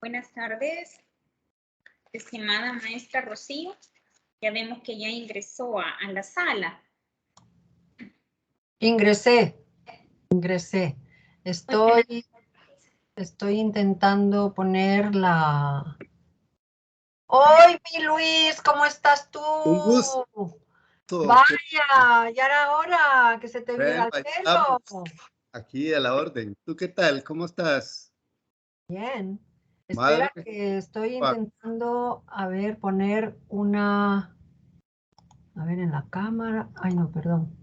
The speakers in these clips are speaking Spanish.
Buenas tardes, estimada maestra Rocío. Ya vemos que ya ingresó a la sala. Ingresé. Estoy intentando poner la... ¡Hoy, mi Luis! ¿Cómo estás tú? Un gusto. Vaya, ya era hora que se te viera Bueno, el ahí pelo. estamos, aquí a la orden. ¿Tú qué tal? ¿Cómo estás? Bien. Madre. Espera que estoy intentando, poner una... A ver, en la cámara. Ay, no, perdón.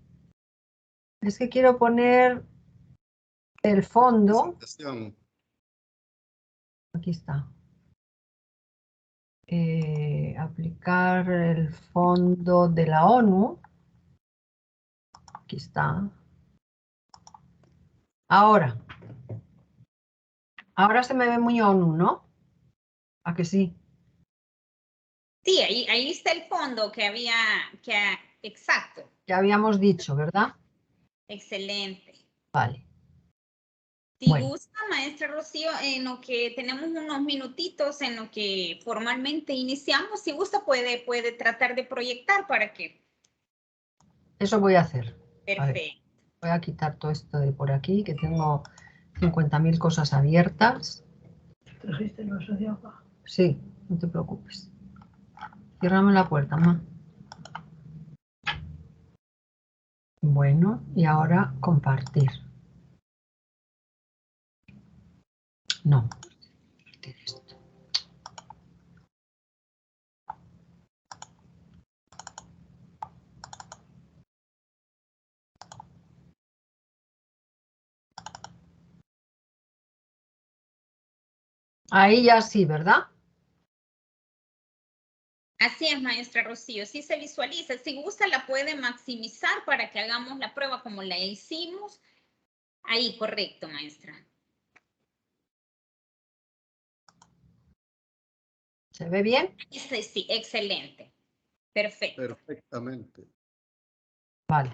Es que quiero poner el fondo. Presentación. Aquí está. Aplicar el fondo de la ONU. Aquí está. Ahora se me ve muy ONU, ¿no? ¿A que sí? Sí, ahí está el fondo exacto. Ya habíamos dicho, ¿verdad? Excelente. Vale. Si Bueno. gusta, maestra Rocío, en lo que tenemos unos minutitos en lo que formalmente iniciamos, si gusta puede tratar de proyectar para que... Eso voy a hacer. Perfecto. Voy a quitar todo esto de por aquí, que tengo 50.000 cosas abiertas. ¿Trajiste el vaso de agua? Sí, no te preocupes. Ciérrame la puerta, mamá. Bueno, y ahora compartir. No. Compartir esto. Ahí ya sí, ¿verdad? Así es, maestra Rocío. Si se visualiza, si gusta la puede maximizar para que hagamos la prueba como la hicimos. Ahí, correcto, maestra. ¿Se ve bien? Sí, excelente. Perfecto. Perfectamente. Vale.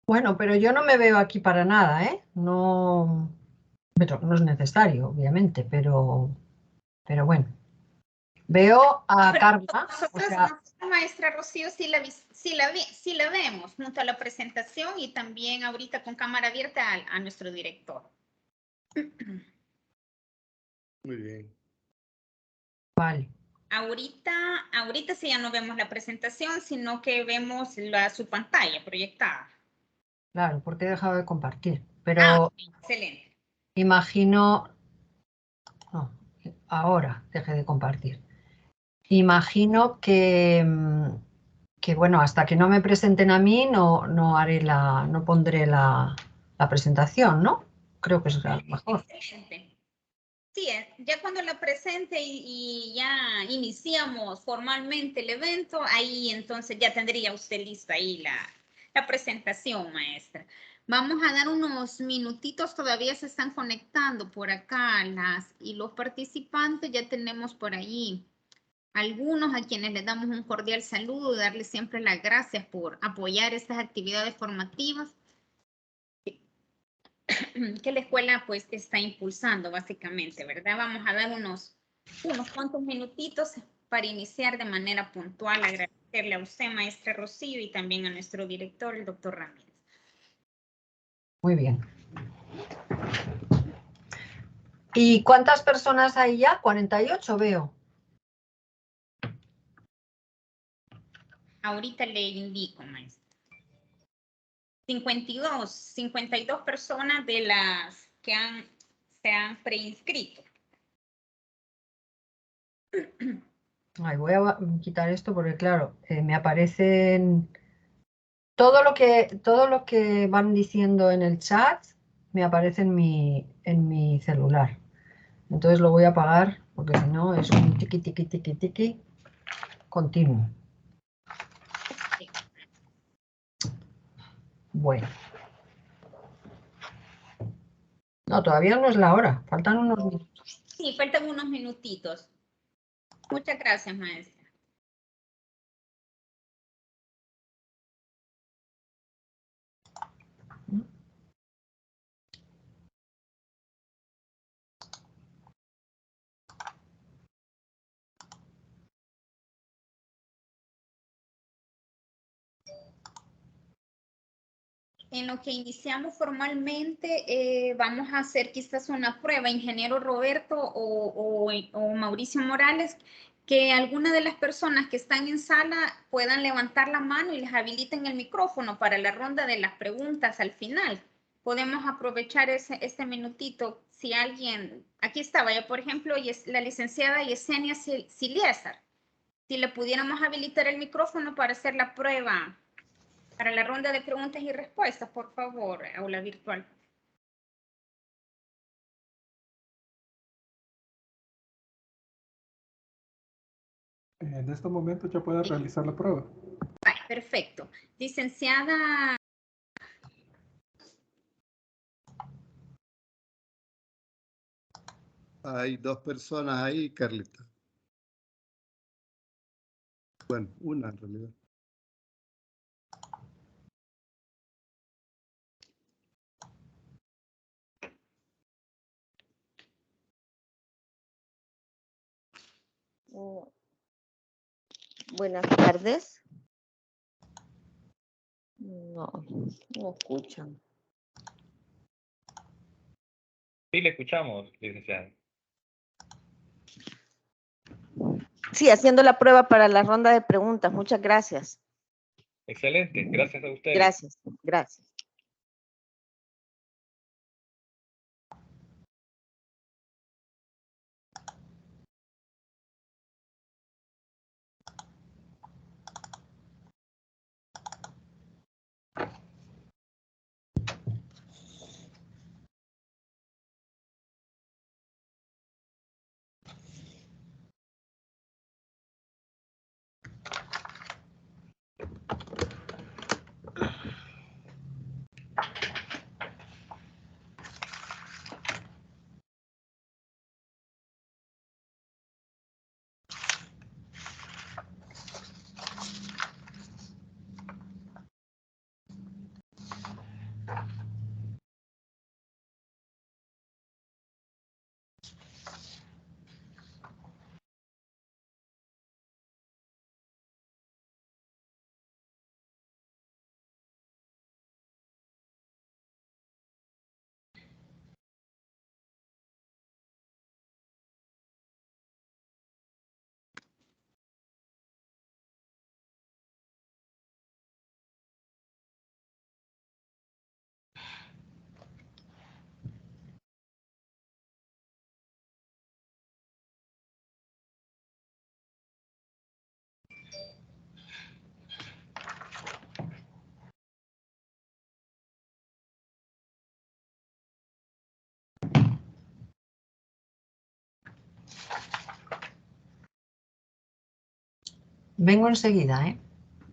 Bueno, pero yo no me veo aquí para nada, ¿eh? No, pero no es necesario, obviamente, pero bueno. Veo a Carla. Nosotros, maestra Rocío, sí la vemos junto a la presentación y también ahorita con cámara abierta a nuestro director. Muy bien. Vale. Ahorita sí ya no vemos la presentación, sino que vemos su pantalla proyectada. Claro, porque he dejado de compartir. Pero excelente. Imagino... No, ahora dejé de compartir. Imagino que bueno, hasta que no me presenten a mí no haré no pondré la presentación, ¿no? Creo que es lo mejor. Excelente. Sí, ya cuando la presente y ya iniciamos formalmente el evento, ahí entonces ya tendría usted lista ahí la presentación, maestra. Vamos a dar unos minutitos, todavía se están conectando por acá y los participantes, ya tenemos por ahí algunos a quienes les damos un cordial saludo y darles siempre las gracias por apoyar estas actividades formativas que la escuela pues está impulsando básicamente, ¿verdad? Vamos a dar unos cuantos minutitos para iniciar de manera puntual, agradecerle a usted, maestra Rocío, y también a nuestro director, el doctor Ramírez. Muy bien. ¿Y cuántas personas hay ya? 48 veo. Ahorita le indico, maestra. 52 personas de las que se han preinscrito. Ay, voy a quitar esto porque, claro, me aparecen todo lo que van diciendo en el chat, me aparece en mi celular. Entonces lo voy a apagar porque si no es un tiqui, tiqui, tiqui, tiqui continuo. Bueno. No, todavía no es la hora, faltan unos minutos. Sí, faltan unos minutitos. Muchas gracias, maestra. En lo que iniciamos formalmente, vamos a hacer quizás una prueba, ingeniero Roberto o Mauricio Morales, que alguna de las personas que están en sala puedan levantar la mano y les habiliten el micrófono para la ronda de las preguntas al final. Podemos aprovechar este minutito. Si alguien, aquí estaba ya, por ejemplo, la licenciada Yesenia Siliesar, si le pudiéramos habilitar el micrófono para hacer la prueba para la ronda de preguntas y respuestas, por favor, aula virtual. En este momento ya puede realizar la prueba. Vale, perfecto. Licenciada. Hay dos personas ahí, Carlita. Bueno, una en realidad. Buenas tardes. No escuchan. Sí, le escuchamos, licenciada. Sí, haciendo la prueba para la ronda de preguntas. Muchas gracias. Excelente, gracias a ustedes. Gracias, gracias. Vengo enseguida, ¿eh?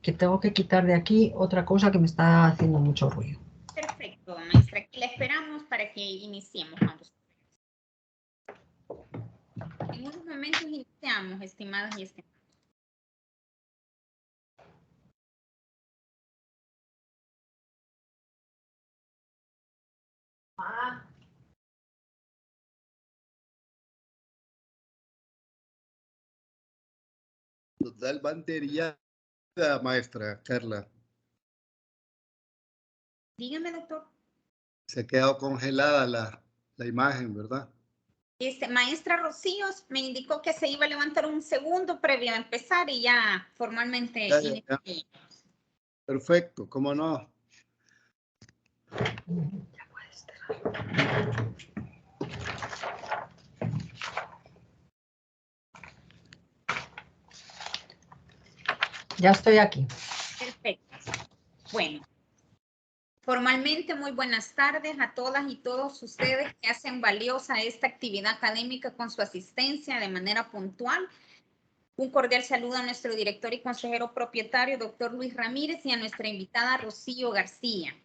Que tengo que quitar de aquí otra cosa que me está haciendo mucho ruido. Perfecto, maestra. Aquí la esperamos para que iniciemos. Vamos. En unos momentos iniciamos, estimadas y estimados. Nos da el batería, maestra Carla. Dígame, doctor. Se ha quedado congelada la imagen, ¿verdad? Maestra Rocío me indicó que se iba a levantar un segundo previo a empezar y ya formalmente Ya. iniciamos. Perfecto, ¿cómo no? Ya puedes cerrar. Ya estoy aquí. Perfecto. Bueno, formalmente muy buenas tardes a todas y todos ustedes que hacen valiosa esta actividad académica con su asistencia de manera puntual. Un cordial saludo a nuestro director y consejero propietario, doctor Luis Ramírez, y a nuestra invitada Rocío García.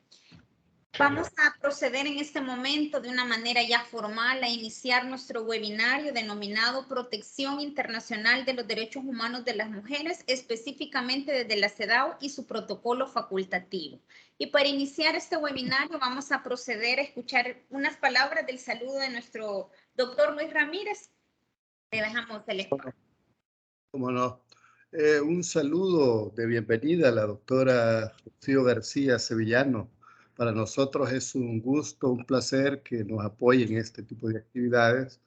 Vamos a proceder en este momento de una manera ya formal a iniciar nuestro webinario denominado Protección Internacional de los Derechos Humanos de las Mujeres, específicamente desde la CEDAW y su protocolo facultativo. Y para iniciar este webinario vamos a proceder a escuchar unas palabras del saludo de nuestro doctor Luis Ramírez. Le dejamos el espacio. ¿Cómo no? Un saludo de bienvenida a la doctora Rocío García Sevillano, Para nosotros es un gusto, un placer que nos apoyen en este tipo de actividades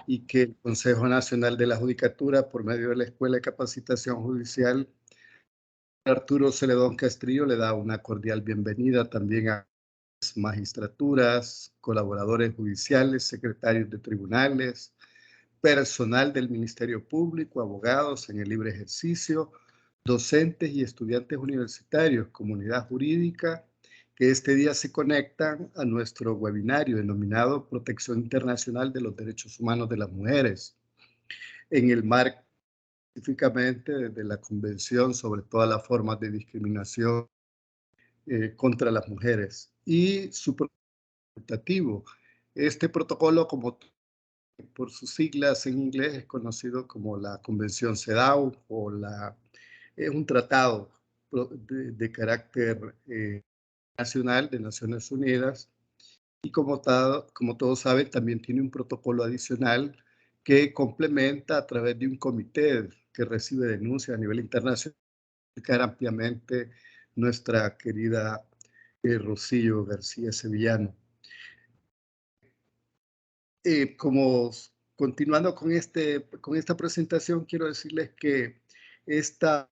y que el Consejo Nacional de la Judicatura, por medio de la Escuela de Capacitación Judicial, Arturo Celedón Castrillo, le da una cordial bienvenida también a magistraturas, colaboradores judiciales, secretarios de tribunales, personal del Ministerio Público, abogados en el libre ejercicio, docentes y estudiantes universitarios, comunidad jurídica, que este día se conectan a nuestro webinario denominado Protección Internacional de los Derechos Humanos de las Mujeres, en el marco específicamente de la Convención sobre todas las formas de discriminación contra las mujeres y su protocolo. Este protocolo, como por sus siglas en inglés, es conocido como la Convención CEDAW o es un tratado de carácter nacional de Naciones Unidas y como todos saben también tiene un protocolo adicional que complementa a través de un comité que recibe denuncias a nivel internacional ampliamente nuestra querida Rocío García Sevillano. Continuando con esta presentación, quiero decirles que esta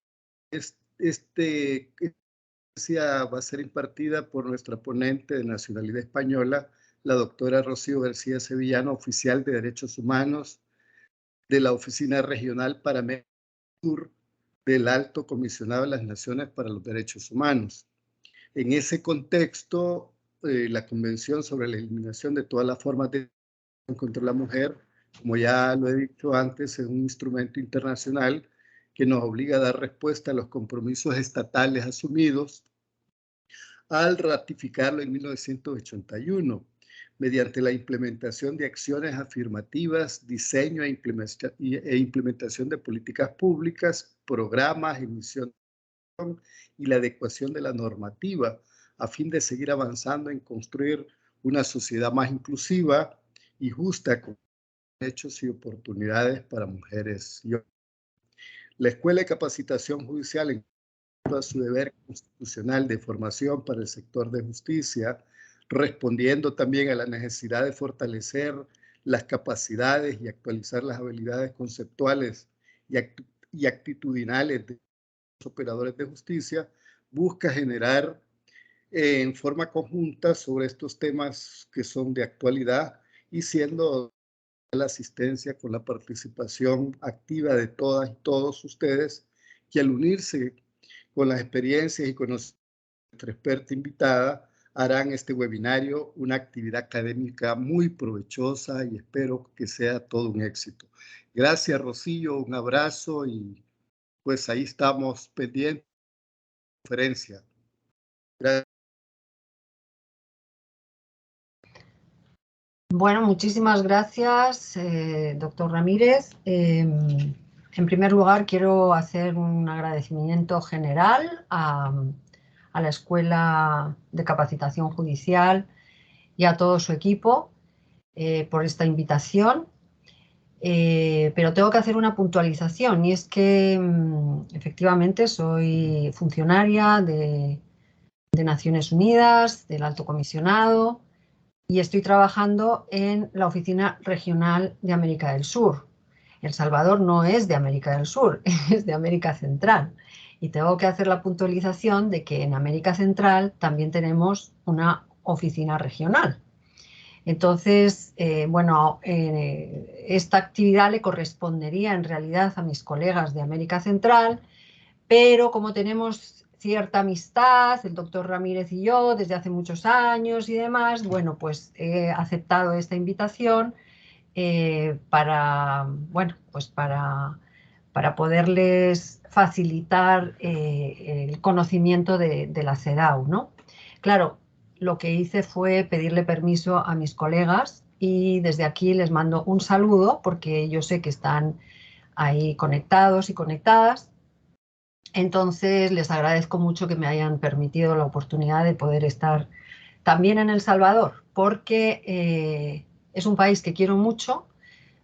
va a ser impartida por nuestra ponente de nacionalidad española, la doctora Rocío García Sevillano, oficial de Derechos Humanos de la Oficina Regional para América Sur del Alto Comisionado de las Naciones para los Derechos Humanos. En ese contexto, la Convención sobre la Eliminación de todas las formas de contra la mujer, como ya lo he dicho antes, es un instrumento internacional que nos obliga a dar respuesta a los compromisos estatales asumidos al ratificarlo en 1981, mediante la implementación de acciones afirmativas, diseño e implementación de políticas públicas, programas, emisión y la adecuación de la normativa, a fin de seguir avanzando en construir una sociedad más inclusiva y justa con derechos y oportunidades para mujeres y hombres. La Escuela de Capacitación Judicial, en cuanto a su deber constitucional de formación para el sector de justicia, respondiendo también a la necesidad de fortalecer las capacidades y actualizar las habilidades conceptuales y actitudinales de los operadores de justicia, busca generar en forma conjunta sobre estos temas que son de actualidad y siendo la asistencia con la participación activa de todas y todos ustedes, que al unirse con las experiencias y conocimientos de nuestra experta invitada, harán este webinario una actividad académica muy provechosa y espero que sea todo un éxito. Gracias, Rocío, un abrazo y pues ahí estamos pendientes de la conferencia. Gracias. Bueno, muchísimas gracias, doctor Ramírez. En primer lugar, quiero hacer un agradecimiento general a la Escuela de Capacitación Judicial y a todo su equipo por esta invitación. Pero tengo que hacer una puntualización y es que efectivamente soy funcionaria de Naciones Unidas, del Alto Comisionado, y estoy trabajando en la Oficina Regional de América del Sur. El Salvador no es de América del Sur, es de América Central. Y tengo que hacer la puntualización de que en América Central también tenemos una oficina regional. Entonces, esta actividad le correspondería en realidad a mis colegas de América Central, pero como tenemos cierta amistad, el doctor Ramírez y yo, desde hace muchos años y demás, bueno, pues he aceptado esta invitación para poderles facilitar el conocimiento de la CEDAW, ¿no? Claro, lo que hice fue pedirle permiso a mis colegas y desde aquí les mando un saludo porque yo sé que están ahí conectados y conectadas. Entonces, les agradezco mucho que me hayan permitido la oportunidad de poder estar también en El Salvador, porque es un país que quiero mucho.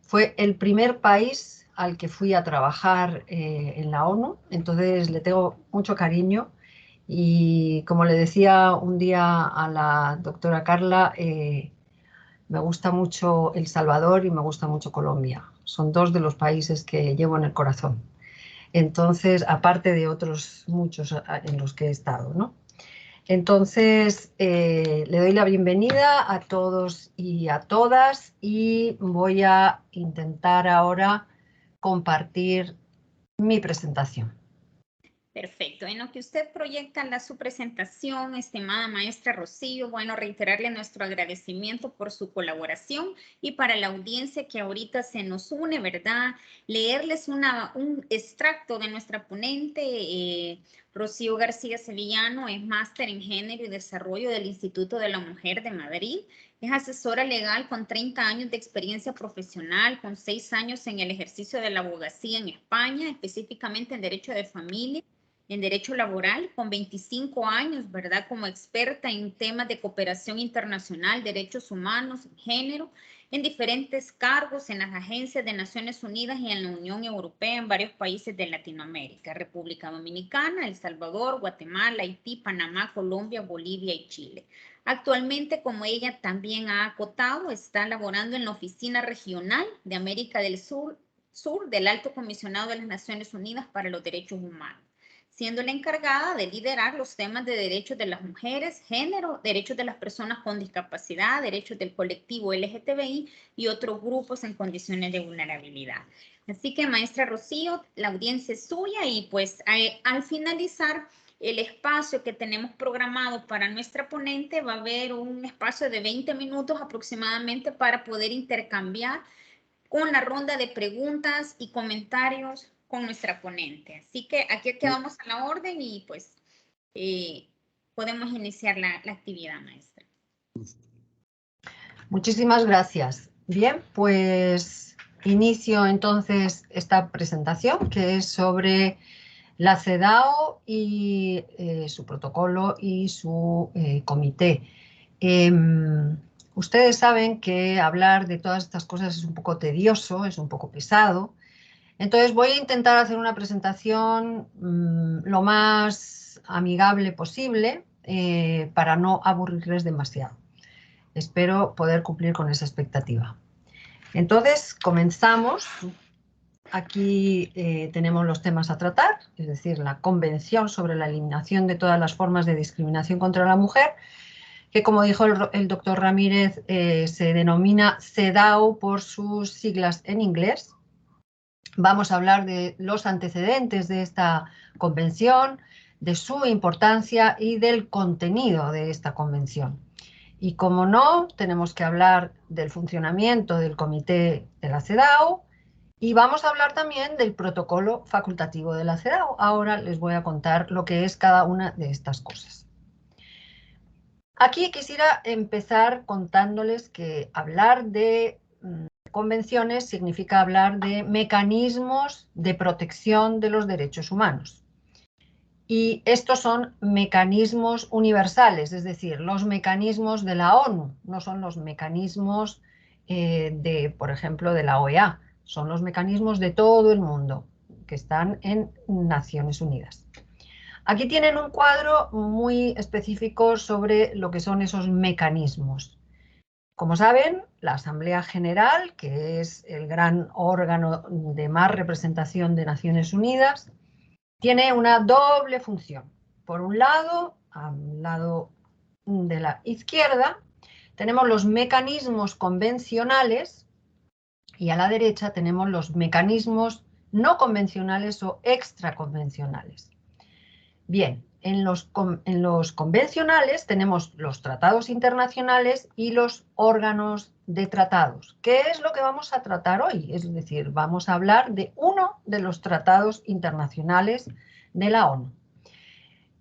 Fue el primer país al que fui a trabajar en la ONU, entonces le tengo mucho cariño Y como le decía un día a la doctora Carla, me gusta mucho El Salvador y me gusta mucho Colombia. Son dos de los países que llevo en el corazón. Entonces, aparte de otros muchos en los que he estado, ¿no? Entonces, le doy la bienvenida a todos y a todas y voy a intentar ahora compartir mi presentación. Perfecto. En lo que usted proyecta su presentación, estimada maestra Rocío, bueno, reiterarle nuestro agradecimiento por su colaboración y para la audiencia que ahorita se nos une, ¿verdad? Leerles un extracto de nuestra ponente, Rocío García Sevillano, es máster en Género y Desarrollo del Instituto de la Mujer de Madrid. Es asesora legal con 30 años de experiencia profesional, con 6 años en el ejercicio de la abogacía en España, específicamente en Derecho de Familia, en Derecho Laboral, con 25 años, ¿verdad? Como experta en temas de cooperación internacional, derechos humanos, género, en diferentes cargos en las agencias de Naciones Unidas y en la Unión Europea en varios países de Latinoamérica, República Dominicana, El Salvador, Guatemala, Haití, Panamá, Colombia, Bolivia y Chile. Actualmente, como ella también ha acotado, está laborando en la Oficina Regional de América del Sur del Alto Comisionado de las Naciones Unidas para los Derechos Humanos, siendo la encargada de liderar los temas de derechos de las mujeres, género, derechos de las personas con discapacidad, derechos del colectivo LGTBI y otros grupos en condiciones de vulnerabilidad. Así que, maestra Rocío, la audiencia es suya y pues al finalizar el espacio que tenemos programado para nuestra ponente, va a haber un espacio de 20 minutos aproximadamente para poder intercambiar con la ronda de preguntas y comentarios con nuestra ponente. Así que aquí quedamos a la orden y pues podemos iniciar la actividad, maestra. Muchísimas gracias. Bien, pues inicio entonces esta presentación que es sobre la CEDAW y su protocolo y su comité. Ustedes saben que hablar de todas estas cosas es un poco tedioso, es un poco pesado. Entonces voy a intentar hacer una presentación lo más amigable posible para no aburrirles demasiado. Espero poder cumplir con esa expectativa. Entonces, comenzamos. Aquí tenemos los temas a tratar, es decir, la Convención sobre la Eliminación de todas las formas de discriminación contra la mujer, que como dijo el doctor Ramírez, se denomina CEDAW por sus siglas en inglés. Vamos a hablar de los antecedentes de esta convención, de su importancia y del contenido de esta convención. Y como no, tenemos que hablar del funcionamiento del comité de la CEDAW y vamos a hablar también del protocolo facultativo de la CEDAW. Ahora les voy a contar lo que es cada una de estas cosas. Aquí quisiera empezar contándoles que hablar de convenciones significa hablar de mecanismos de protección de los derechos humanos. Y estos son mecanismos universales, es decir, los mecanismos de la ONU, no son los mecanismos por ejemplo, de la OEA, son los mecanismos de todo el mundo que están en Naciones Unidas. Aquí tienen un cuadro muy específico sobre lo que son esos mecanismos. Como saben, la Asamblea General, que es el gran órgano de más representación de Naciones Unidas, tiene una doble función. Por un lado, al lado de la izquierda, tenemos los mecanismos convencionales y a la derecha tenemos los mecanismos no convencionales o extraconvencionales. Bien, en los convencionales tenemos los tratados internacionales y los órganos de tratados. ¿Qué es lo que vamos a tratar hoy? Es decir, vamos a hablar de uno de los tratados internacionales de la ONU.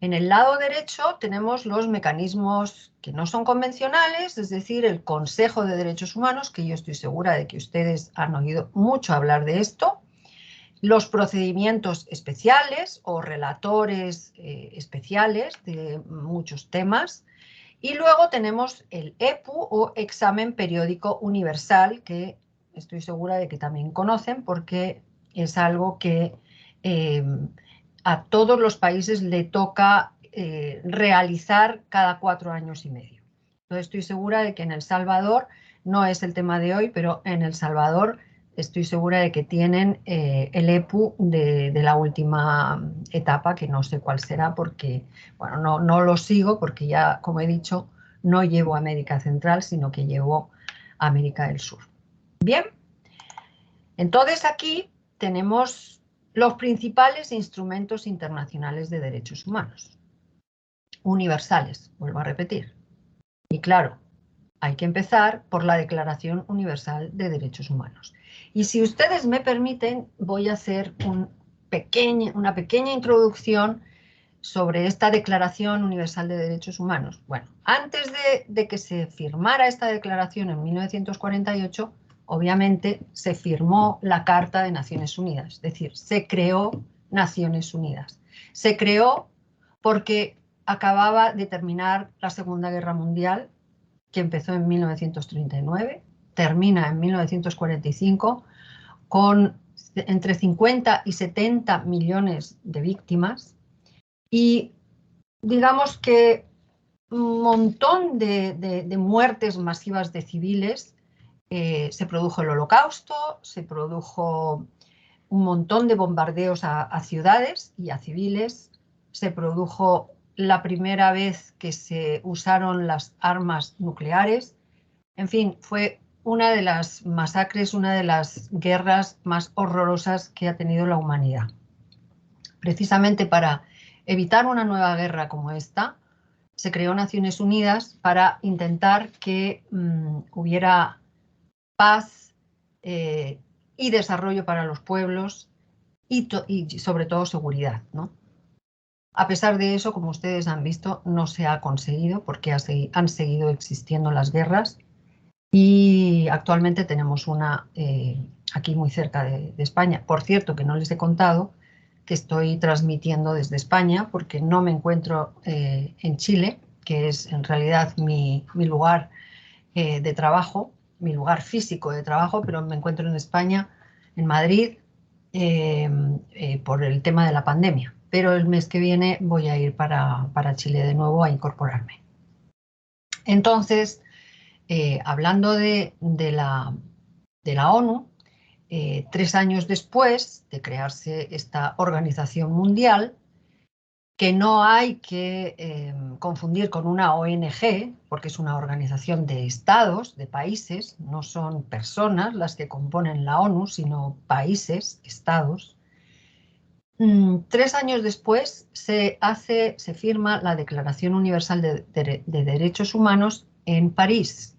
En el lado derecho tenemos los mecanismos que no son convencionales, es decir, el Consejo de Derechos Humanos, que yo estoy segura de que ustedes han oído mucho hablar de esto, los procedimientos especiales o relatores especiales de muchos temas, y luego tenemos el EPU o Examen Periódico Universal, que estoy segura de que también conocen porque es algo que a todos los países le toca realizar cada 4 años y medio. Entonces estoy segura de que en El Salvador, no es el tema de hoy, pero en El Salvador estoy segura de que tienen el EPU de la última etapa, que no sé cuál será porque, bueno, no lo sigo porque ya, como he dicho, no llevo América Central, sino que llevo América del Sur. Bien, entonces aquí tenemos los principales instrumentos internacionales de derechos humanos, universales, vuelvo a repetir. Y claro, hay que empezar por la Declaración Universal de Derechos Humanos. Y si ustedes me permiten, voy a hacer una pequeña introducción sobre esta Declaración Universal de Derechos Humanos. Bueno, antes de que se firmara esta declaración en 1948, obviamente se firmó la Carta de Naciones Unidas, es decir, se creó Naciones Unidas. Se creó porque acababa de terminar la Segunda Guerra Mundial, que empezó en 1939, termina en 1945, con entre 50 y 70 millones de víctimas y digamos que un montón de muertes masivas de civiles. Se produjo el Holocausto, se produjo un montón de bombardeos a ciudades y a civiles, se produjo la primera vez que se usaron las armas nucleares. En fin, fue una de las masacres, una de las guerras más horrorosas que ha tenido la humanidad. Precisamente para evitar una nueva guerra como esta, se creó Naciones Unidas para intentar que hubiera paz y desarrollo para los pueblos y sobre todo seguridad, ¿no? A pesar de eso, como ustedes han visto, no se ha conseguido porque han seguido existiendo las guerras y actualmente tenemos una aquí muy cerca de España. Por cierto, que no les he contado que estoy transmitiendo desde España porque no me encuentro en Chile, que es en realidad mi lugar de trabajo, mi lugar físico de trabajo, pero me encuentro en España, en Madrid, por el tema de la pandemia. Pero el mes que viene voy a ir para Chile de nuevo a incorporarme. Entonces, hablando de la ONU, 3 años después de crearse esta organización mundial, que no hay que confundir con una ONG, porque es una organización de estados, de países, no son personas las que componen la ONU, sino países, estados. 3 años después se firma la Declaración Universal de Derechos Humanos en París.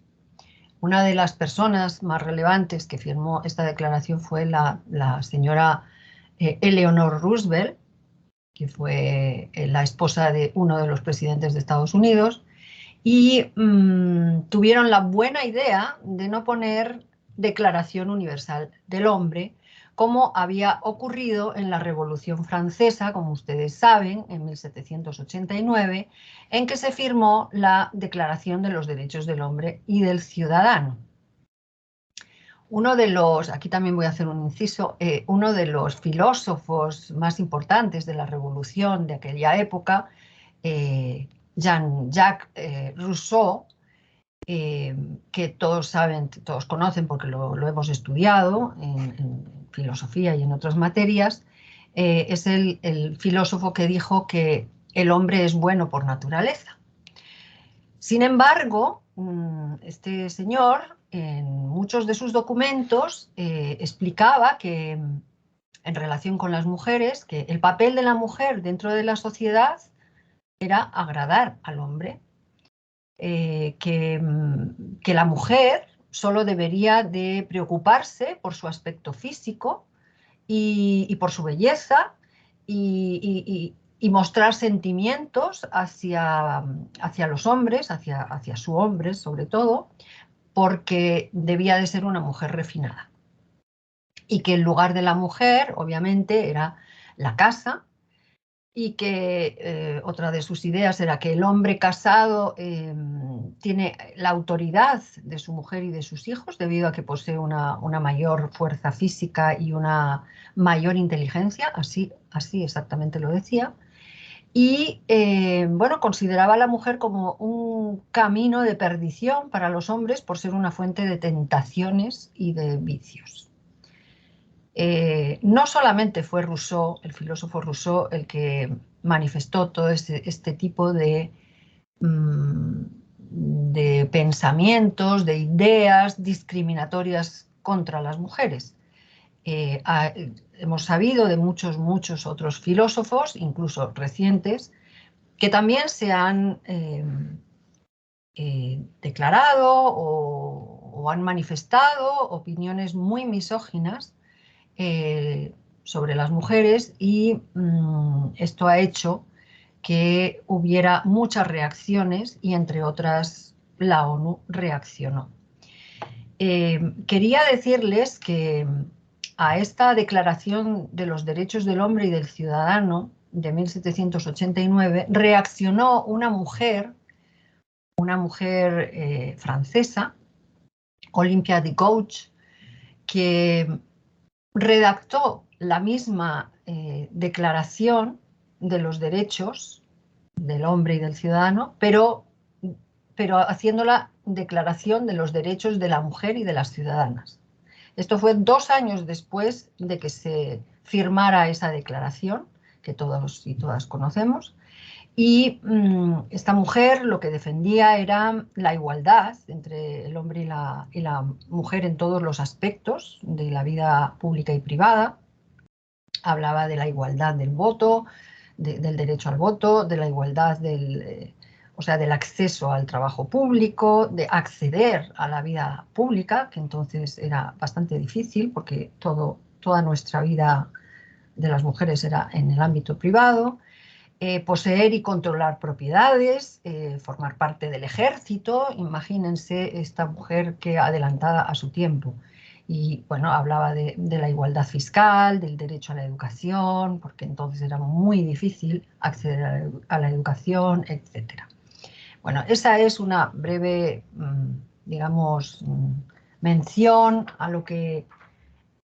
Una de las personas más relevantes que firmó esta declaración fue la señora Eleanor Roosevelt, que fue la esposa de uno de los presidentes de Estados Unidos, y tuvieron la buena idea de no poner Declaración Universal del Hombre, como había ocurrido en la Revolución Francesa, como ustedes saben, en 1789, en que se firmó la Declaración de los Derechos del Hombre y del Ciudadano. Uno de los, aquí también voy a hacer un inciso, uno de los filósofos más importantes de la Revolución de aquella época, Jean-Jacques Rousseau, que todos saben, todos conocen porque lo hemos estudiado en filosofía y en otras materias, es el filósofo que dijo que el hombre es bueno por naturaleza. Sin embargo, este señor en muchos de sus documentos explicaba que en relación con las mujeres, que el papel de la mujer dentro de la sociedad era agradar al hombre, que la mujer solo debería de preocuparse por su aspecto físico y por su belleza y mostrar sentimientos hacia los hombres, hacia su hombre sobre todo, porque debía de ser una mujer refinada. Y que el lugar de la mujer, obviamente, era la casa, y que otra de sus ideas era que el hombre casado tiene la autoridad de su mujer y de sus hijos debido a que posee una mayor fuerza física y una mayor inteligencia, así exactamente lo decía, Y bueno, consideraba a la mujer como un camino de perdición para los hombres por ser una fuente de tentaciones y de vicios. No solamente fue Rousseau, el filósofo Rousseau, el que manifestó todo este tipo de pensamientos, de ideas discriminatorias contra las mujeres. Hemos sabido de muchos otros filósofos, incluso recientes, que también se han declarado o han manifestado opiniones muy misóginas sobre las mujeres, y esto ha hecho que hubiera muchas reacciones y, entre otras, la ONU reaccionó. Quería decirles que a esta Declaración de los Derechos del Hombre y del Ciudadano de 1789 reaccionó una mujer francesa, Olympia de Gouges, que redactó la misma Declaración de los Derechos del Hombre y del Ciudadano, pero haciendo la Declaración de los Derechos de la Mujer y de las Ciudadanas. Esto fue 2 años después de que se firmara esa declaración, que todos y todas conocemos, y esta mujer lo que defendía era la igualdad entre el hombre y la mujer en todos los aspectos de la vida pública y privada. Hablaba de la igualdad del voto, del derecho al voto, de la igualdad del acceso al trabajo público, de acceder a la vida pública, que entonces era bastante difícil porque toda nuestra vida de las mujeres era en el ámbito privado. Poseer y controlar propiedades, formar parte del ejército. Imagínense esta mujer que adelantada a su tiempo. Y bueno, hablaba de la igualdad fiscal, del derecho a la educación, porque entonces era muy difícil acceder a la educación, etc. Bueno, esa es una breve, digamos, mención a lo que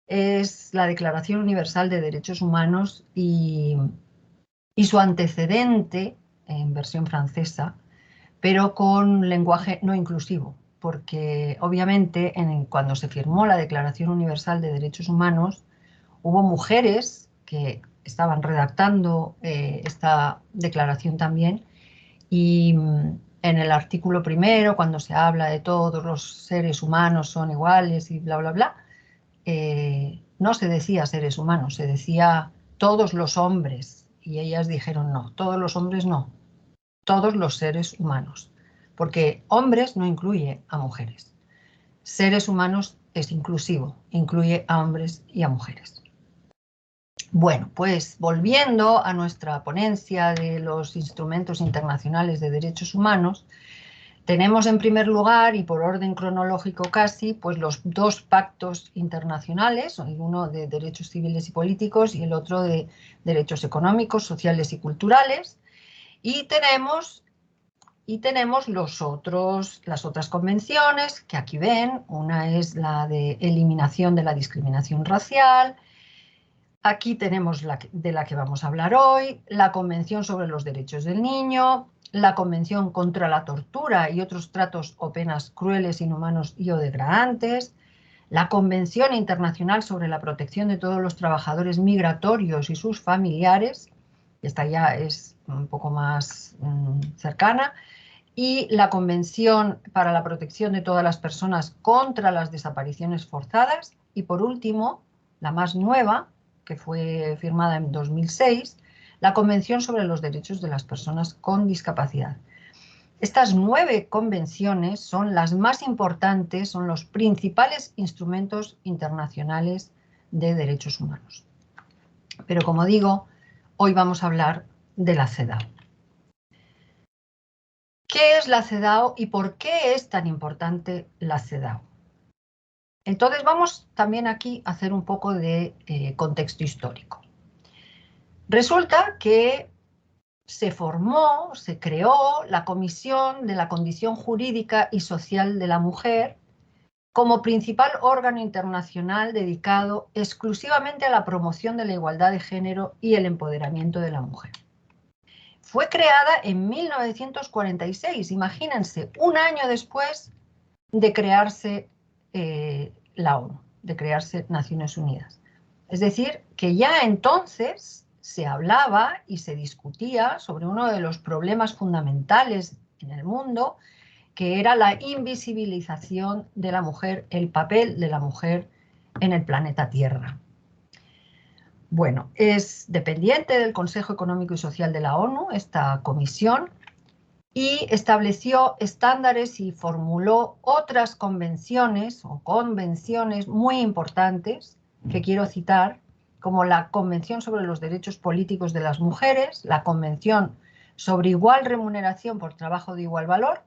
es la Declaración Universal de Derechos Humanos y su antecedente en versión francesa, pero con lenguaje no inclusivo, porque obviamente cuando se firmó la Declaración Universal de Derechos Humanos hubo mujeres que estaban redactando esta declaración también, y en el artículo primero, cuando se habla de todos los seres humanos son iguales y bla, bla, bla, no se decía seres humanos, se decía todos los hombres. Y ellas dijeron no, todos los hombres no, todos los seres humanos, porque hombres no incluye a mujeres. Seres humanos es inclusivo, incluye a hombres y a mujeres. Bueno, pues volviendo a nuestra ponencia de los instrumentos internacionales de derechos humanos, tenemos en primer lugar, y por orden cronológico casi, pues los 2 pactos internacionales, uno de derechos civiles y políticos y el otro de derechos económicos, sociales y culturales, y tenemos las otras convenciones que aquí ven. Una es la de eliminación de la discriminación racial. Aquí tenemos de la que vamos a hablar hoy, la Convención sobre los Derechos del Niño, la Convención contra la Tortura y otros tratos o penas crueles, inhumanos y o degradantes, la Convención Internacional sobre la Protección de todos los trabajadores migratorios y sus familiares, esta ya es un poco más cercana, y la Convención para la Protección de todas las personas contra las desapariciones forzadas, y por último, la más nueva, que fue firmada en 2006, la Convención sobre los Derechos de las Personas con Discapacidad. Estas 9 convenciones son las más importantes, son los principales instrumentos internacionales de derechos humanos. Pero como digo, hoy vamos a hablar de la CEDAW. ¿Qué es la CEDAW y por qué es tan importante la CEDAW? Entonces vamos también aquí a hacer un poco de contexto histórico. Resulta que se creó la Comisión de la Condición Jurídica y Social de la Mujer como principal órgano internacional dedicado exclusivamente a la promoción de la igualdad de género y el empoderamiento de la mujer. fue creada en 1946, imagínense, un año después de crearse la ONU, de crearse Naciones Unidas. Es decir, que ya entonces se hablaba y se discutía sobre uno de los problemas fundamentales en el mundo, que era la invisibilización de la mujer, el papel de la mujer en el planeta Tierra. Bueno, es dependiente del Consejo Económico y Social de la ONU, esta comisión, y estableció estándares y formuló otras convenciones o convenciones muy importantes que quiero citar, como la Convención sobre los Derechos Políticos de las Mujeres, la Convención sobre Igual Remuneración por Trabajo de Igual Valor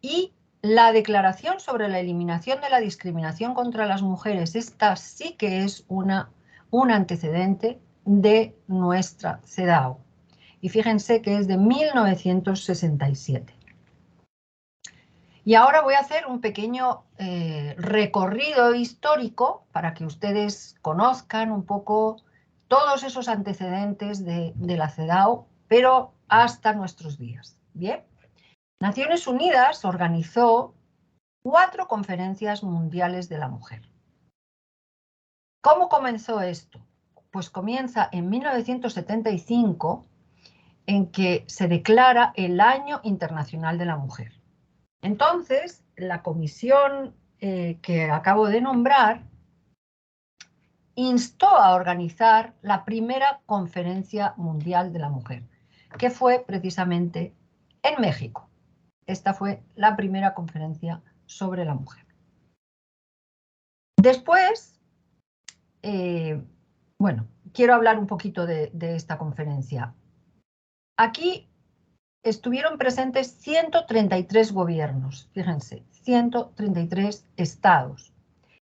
y la Declaración sobre la Eliminación de la Discriminación contra las Mujeres. Esta sí que es un antecedente de nuestra CEDAW. Y fíjense que es de 1967. Y ahora voy a hacer un pequeño recorrido histórico para que ustedes conozcan un poco todos esos antecedentes de la CEDAW, pero hasta nuestros días. Bien, Naciones Unidas organizó 4 conferencias mundiales de la mujer. ¿Cómo comenzó esto? Pues comienza en 1975, en que se declara el Año Internacional de la Mujer. Entonces, la comisión que acabo de nombrar instó a organizar la primera Conferencia Mundial de la Mujer, que fue precisamente en México. Esta fue la primera conferencia sobre la mujer. Después, bueno, quiero hablar un poquito de esta conferencia. Aquí estuvieron presentes 133 gobiernos, fíjense, 133 estados.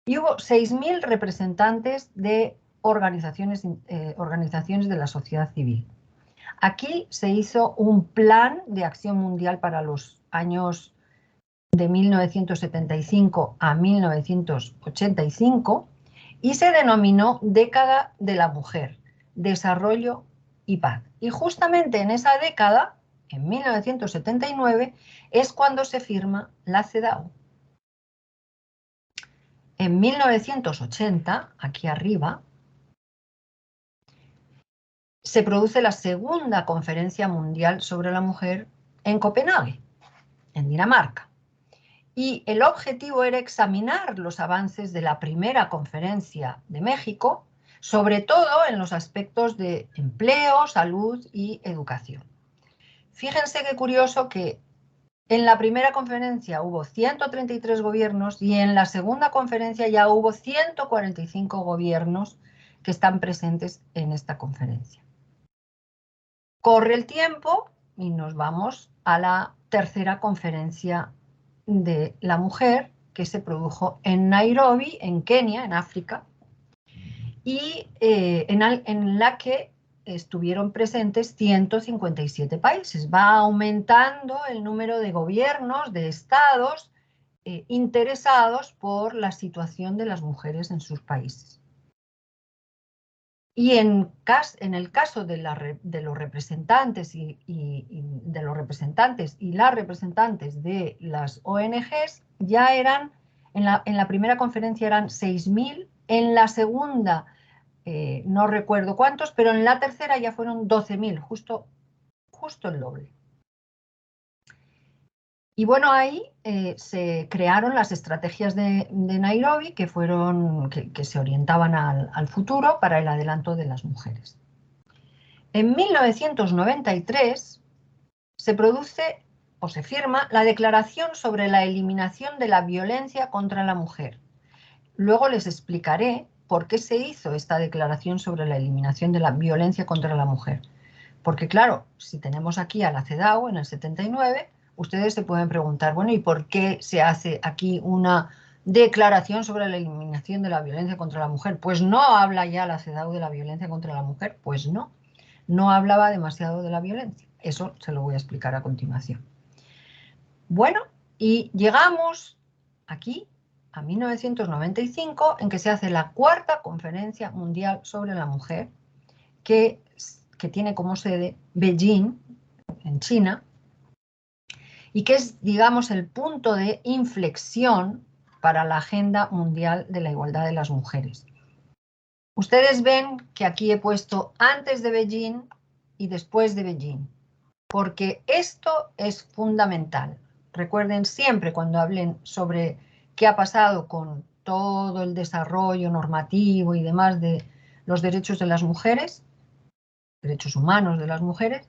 Y hubo 6.000 representantes de organizaciones de la sociedad civil. Aquí se hizo un plan de acción mundial para los años de 1975 a 1985 y se denominó Década de la Mujer, Desarrollo y Paz. Y justamente en esa década, en 1979, es cuando se firma la CEDAW. En 1980, aquí arriba, se produce la segunda Conferencia Mundial sobre la Mujer en Copenhague, en Dinamarca. Y el objetivo era examinar los avances de la primera conferencia de México, sobre todo en los aspectos de empleo, salud y educación. Fíjense qué curioso que en la primera conferencia hubo 133 gobiernos y en la segunda conferencia ya hubo 145 gobiernos que están presentes en esta conferencia. Corre el tiempo y nos vamos a la tercera conferencia de la mujer que se produjo en Nairobi, en Kenia, en África, y en la que estuvieron presentes 157 países. Va aumentando el número de gobiernos, de estados interesados por la situación de las mujeres en sus países. Y en el caso de los representantes y las representantes de las ONGs, ya eran, en la primera conferencia eran 6.000, en la segunda no recuerdo cuántos, pero en la tercera ya fueron 12.000, justo el doble. Y bueno, ahí se crearon las estrategias de Nairobi que se orientaban al futuro para el adelanto de las mujeres. En 1993 se produce o se firma la Declaración sobre la Eliminación de la Violencia contra la Mujer. Luego les explicaré por qué se hizo esta Declaración sobre la Eliminación de la Violencia contra la Mujer. Porque claro, si tenemos aquí a la CEDAW en el 79, ustedes se pueden preguntar, bueno, ¿y por qué se hace aquí una declaración sobre la eliminación de la violencia contra la mujer? Pues no habla ya la CEDAW de la violencia contra la mujer, pues no hablaba demasiado de la violencia. Eso se lo voy a explicar a continuación. Bueno, y llegamos aquí a 1995, en que se hace la cuarta Conferencia Mundial sobre la Mujer, que tiene como sede Beijing, en China, y que es, digamos, el punto de inflexión para la Agenda Mundial de la Igualdad de las Mujeres. Ustedes ven que aquí he puesto antes de Beijing y después de Beijing, porque esto es fundamental. Recuerden siempre cuando hablen sobre qué ha pasado con todo el desarrollo normativo y demás de los derechos de las mujeres, derechos humanos de las mujeres,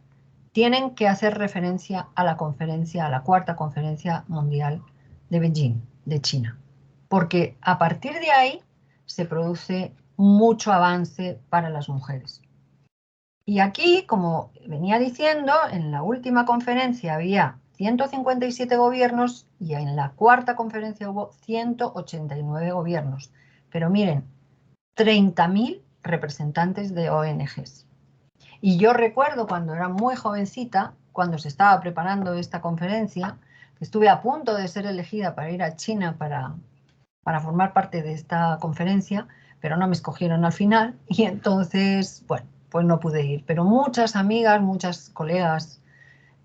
tienen que hacer referencia a la conferencia, a la cuarta conferencia mundial de Beijing, de China, porque a partir de ahí se produce mucho avance para las mujeres. Y aquí, como venía diciendo, en la última conferencia había 157 gobiernos y en la cuarta conferencia hubo 189 gobiernos. Pero miren, 30.000 representantes de ONGs. Y yo recuerdo cuando era muy jovencita, cuando se estaba preparando esta conferencia, estuve a punto de ser elegida para ir a China para formar parte de esta conferencia, pero no me escogieron al final y entonces, bueno, pues no pude ir. Pero muchas amigas, muchas colegas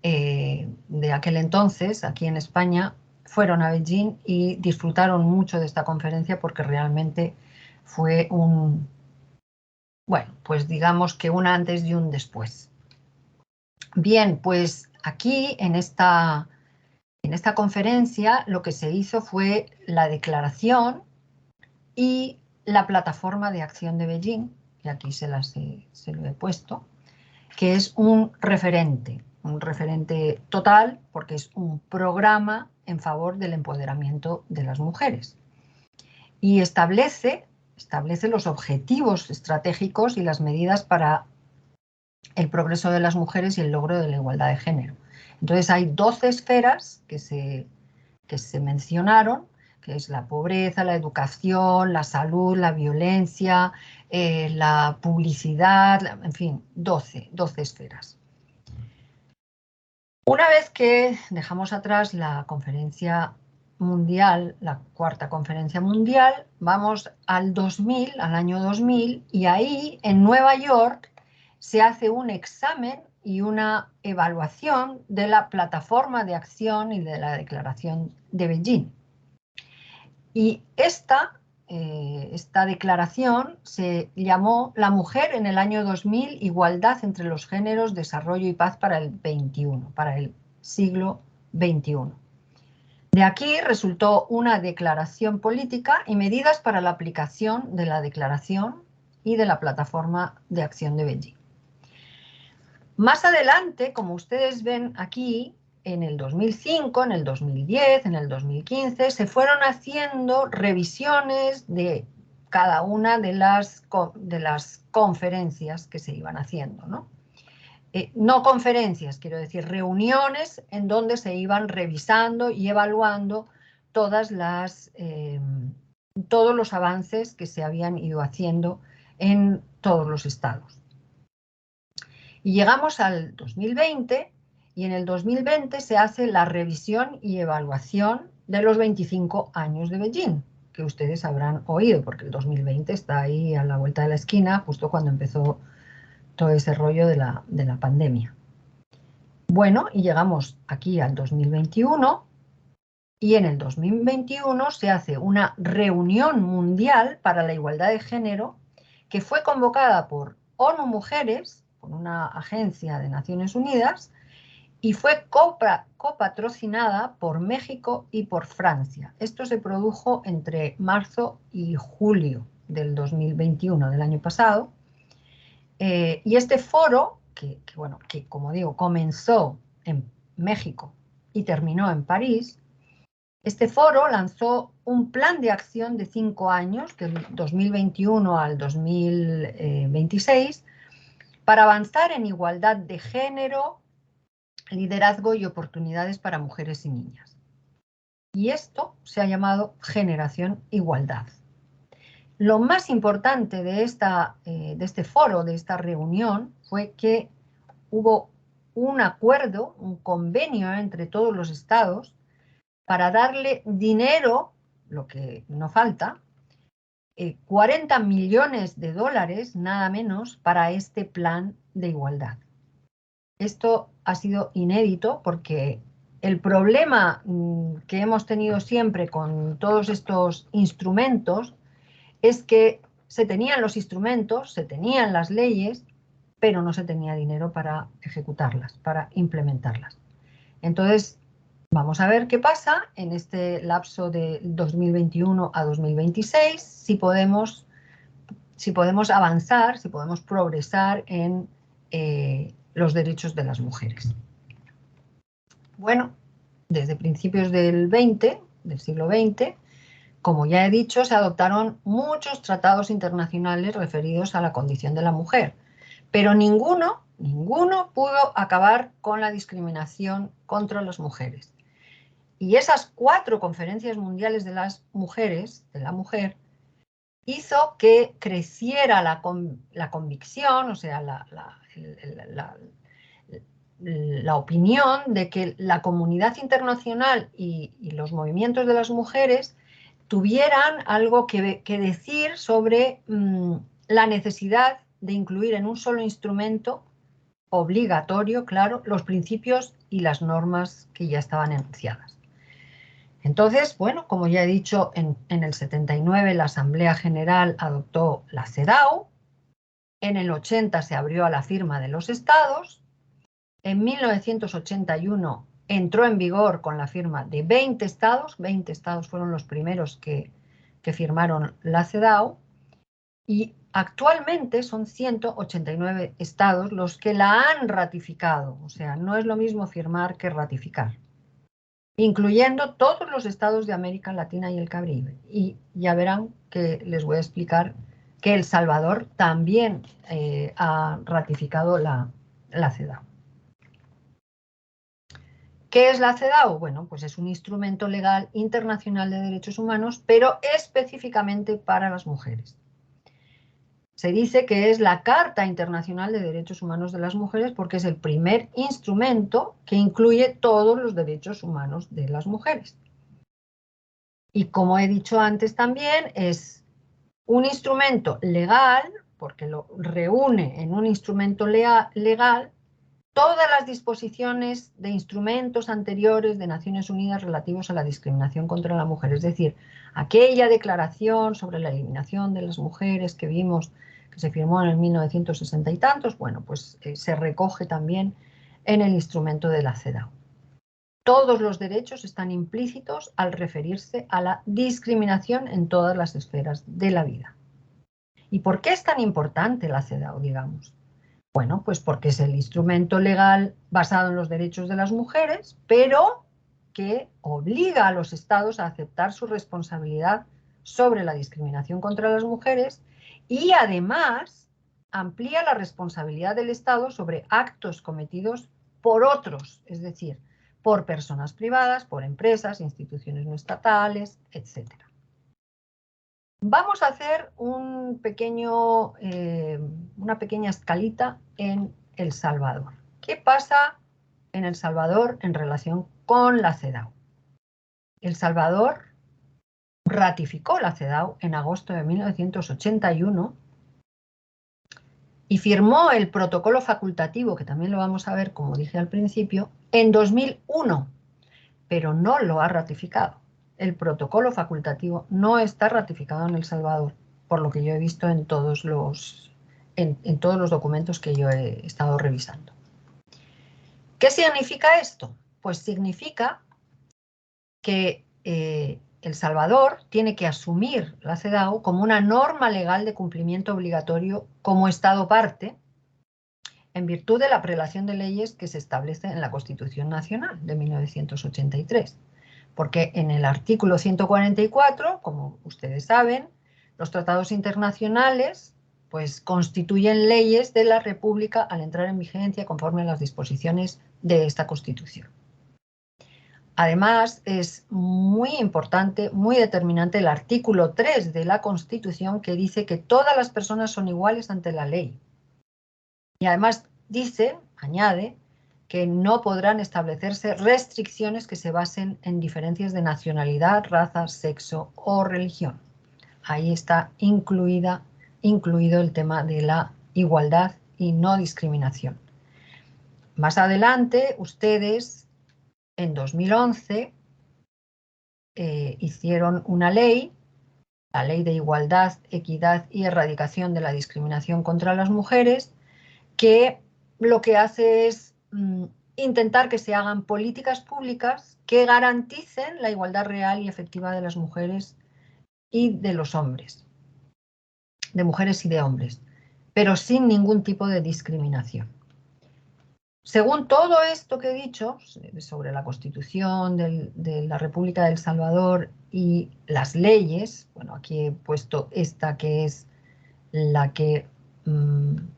de aquel entonces, aquí en España, fueron a Beijing y disfrutaron mucho de esta conferencia porque realmente fue bueno, pues digamos que un antes y un después. Bien, pues aquí en esta conferencia lo que se hizo fue la declaración y la plataforma de acción de Beijing, que aquí se lo he puesto, que es un referente total porque es un programa en favor del empoderamiento de las mujeres. Y establece los objetivos estratégicos y las medidas para el progreso de las mujeres y el logro de la igualdad de género. Entonces hay 12 esferas que se mencionaron, que es la pobreza, la educación, la salud, la violencia, la publicidad, en fin, 12 esferas. Una vez que dejamos atrás la conferencia mundial, la cuarta conferencia mundial, vamos al 2000, al año 2000, y ahí en Nueva York se hace un examen y una evaluación de la plataforma de acción y de la declaración de Beijing. Y esta declaración se llamó La mujer en el año 2000, igualdad entre los géneros, desarrollo y paz para el XXI, para el siglo XXI. De aquí resultó una declaración política y medidas para la aplicación de la declaración y de la plataforma de acción de Beijing. Más adelante, como ustedes ven aquí, en el 2005, en el 2010, en el 2015, se fueron haciendo revisiones de cada una de las conferencias que se iban haciendo, ¿no? No conferencias, quiero decir, reuniones en donde se iban revisando y evaluando todos los avances que se habían ido haciendo en todos los estados. Y llegamos al 2020 y en el 2020 se hace la revisión y evaluación de los 25 años de Beijing, que ustedes habrán oído, porque el 2020 está ahí a la vuelta de la esquina, justo cuando empezó todo ese rollo de la pandemia. Bueno, y llegamos aquí al 2021 y en el 2021 se hace una reunión mundial para la igualdad de género que fue convocada por ONU Mujeres, por una agencia de Naciones Unidas, y fue copatrocinada por México y por Francia. Esto se produjo entre marzo y julio del 2021, del año pasado. Y este foro, que como digo, comenzó en México y terminó en París, este foro lanzó un plan de acción de 5 años, del 2021 al 2026, para avanzar en igualdad de género, liderazgo y oportunidades para mujeres y niñas. Y esto se ha llamado Generación Igualdad. Lo más importante de este foro, de esta reunión, fue que hubo un acuerdo, un convenio entre todos los estados para darle dinero, lo que no falta, 40 millones de dólares, nada menos, para este plan de igualdad. esto ha sido inédito porque el problema que hemos tenido siempre con todos estos instrumentos es que se tenían los instrumentos, se tenían las leyes, pero no se tenía dinero para ejecutarlas, para implementarlas. Entonces, vamos a ver qué pasa en este lapso de 2021 a 2026, si podemos avanzar, si podemos progresar en los derechos de las mujeres. Bueno, desde principios del siglo XX, como ya he dicho, se adoptaron muchos tratados internacionales referidos a la condición de la mujer, pero ninguno pudo acabar con la discriminación contra las mujeres. Y esas 4 conferencias mundiales de las mujeres, de la mujer, hizo que creciera la convicción, o sea, la opinión de que la comunidad internacional y los movimientos de las mujeres tuvieran algo que decir sobre la necesidad de incluir en un solo instrumento obligatorio, claro, los principios y las normas que ya estaban enunciadas. Entonces, bueno, como ya he dicho, en el 79 la Asamblea General adoptó la CEDAW, en el 80 se abrió a la firma de los estados, en 1981 entró en vigor con la firma de 20 estados fueron los primeros que firmaron la CEDAW, y actualmente son 189 estados los que la han ratificado, o sea, no es lo mismo firmar que ratificar, incluyendo todos los estados de América Latina y el Caribe. Y ya verán que les voy a explicar que El Salvador también ha ratificado la CEDAW. ¿Qué es la CEDAW? Bueno, pues es un instrumento legal internacional de derechos humanos, pero específicamente para las mujeres. Se dice que es la Carta Internacional de Derechos Humanos de las Mujeres porque es el primer instrumento que incluye todos los derechos humanos de las mujeres. Y como he dicho antes también, es un instrumento legal, porque lo reúne en un instrumento legal todas las disposiciones de instrumentos anteriores de Naciones Unidas relativos a la discriminación contra la mujer. Es decir, aquella declaración sobre la eliminación de las mujeres que vimos que se firmó en el 1960 y tantos, bueno, pues se recoge también en el instrumento de la CEDAW. Todos los derechos están implícitos al referirse a la discriminación en todas las esferas de la vida. ¿Y por qué es tan importante la CEDAW, digamos? Bueno, pues porque es el instrumento legal basado en los derechos de las mujeres, pero que obliga a los estados a aceptar su responsabilidad sobre la discriminación contra las mujeres y además amplía la responsabilidad del Estado sobre actos cometidos por otros, es decir, por personas privadas, por empresas, instituciones no estatales, etc. Vamos a hacer una pequeña escalita en El Salvador. ¿Qué pasa en El Salvador en relación con la CEDAW? El Salvador ratificó la CEDAW en agosto de 1981 y firmó el protocolo facultativo, que también lo vamos a ver, como dije al principio, en 2001, pero no lo ha ratificado. El protocolo facultativo no está ratificado en El Salvador, por lo que yo he visto en todos los documentos que yo he estado revisando. ¿Qué significa esto? Pues significa que El Salvador tiene que asumir la CEDAW como una norma legal de cumplimiento obligatorio como Estado parte, en virtud de la prelación de leyes que se establece en la Constitución Nacional de 1983. Porque en el artículo 144, como ustedes saben, los tratados internacionales pues, constituyen leyes de la República al entrar en vigencia conforme a las disposiciones de esta Constitución. Además, es muy importante, muy determinante el artículo 3 de la Constitución que dice que todas las personas son iguales ante la ley. Y además añade, que no podrán establecerse restricciones que se basen en diferencias de nacionalidad, raza, sexo o religión. Ahí está incluido el tema de la igualdad y no discriminación. más adelante, ustedes en 2011 hicieron una ley, la Ley de Igualdad, Equidad y Erradicación de la Discriminación contra las Mujeres, que lo que hace es intentar que se hagan políticas públicas que garanticen la igualdad real y efectiva de las mujeres y de los hombres, de mujeres y de hombres, pero sin ningún tipo de discriminación. Según todo esto que he dicho sobre la Constitución de la República de El Salvador y las leyes, bueno, aquí he puesto esta que es la que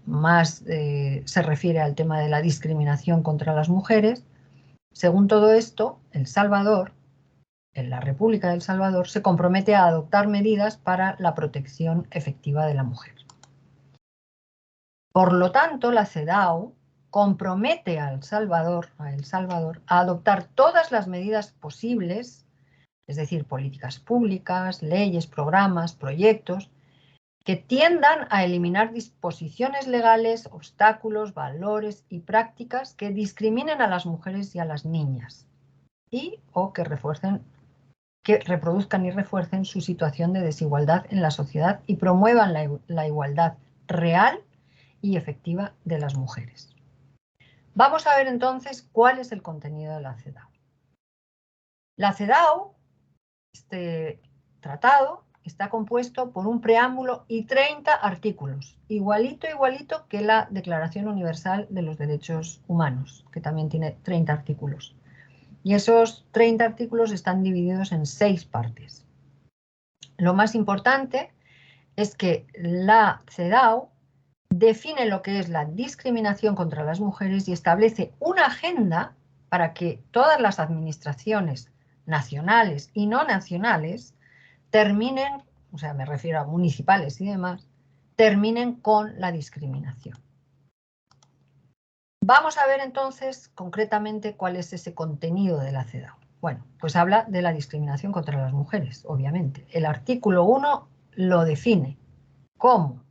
más se refiere al tema de la discriminación contra las mujeres. Según todo esto, El Salvador, en la República de El Salvador, se compromete a adoptar medidas para la protección efectiva de la mujer. Por lo tanto, la CEDAW compromete a El Salvador a adoptar todas las medidas posibles, es decir, políticas públicas, leyes, programas, proyectos, que tiendan a eliminar disposiciones legales, obstáculos, valores y prácticas que discriminen a las mujeres y a las niñas y o que reproduzcan y refuercen su situación de desigualdad en la sociedad y promuevan la igualdad real y efectiva de las mujeres. Vamos a ver entonces cuál es el contenido de la CEDAW. La CEDAW, este tratado, está compuesto por un preámbulo y 30 artículos, igualito que la Declaración Universal de los Derechos Humanos, que también tiene 30 artículos. Y esos 30 artículos están divididos en 6 partes. Lo más importante es que la CEDAW define lo que es la discriminación contra las mujeres y establece una agenda para que todas las administraciones nacionales y no nacionales terminen, o sea, me refiero a municipales y demás, terminen con la discriminación. Vamos a ver entonces concretamente cuál es ese contenido de la CEDAW. Bueno, pues habla de la discriminación contra las mujeres, obviamente. El artículo 1 lo define como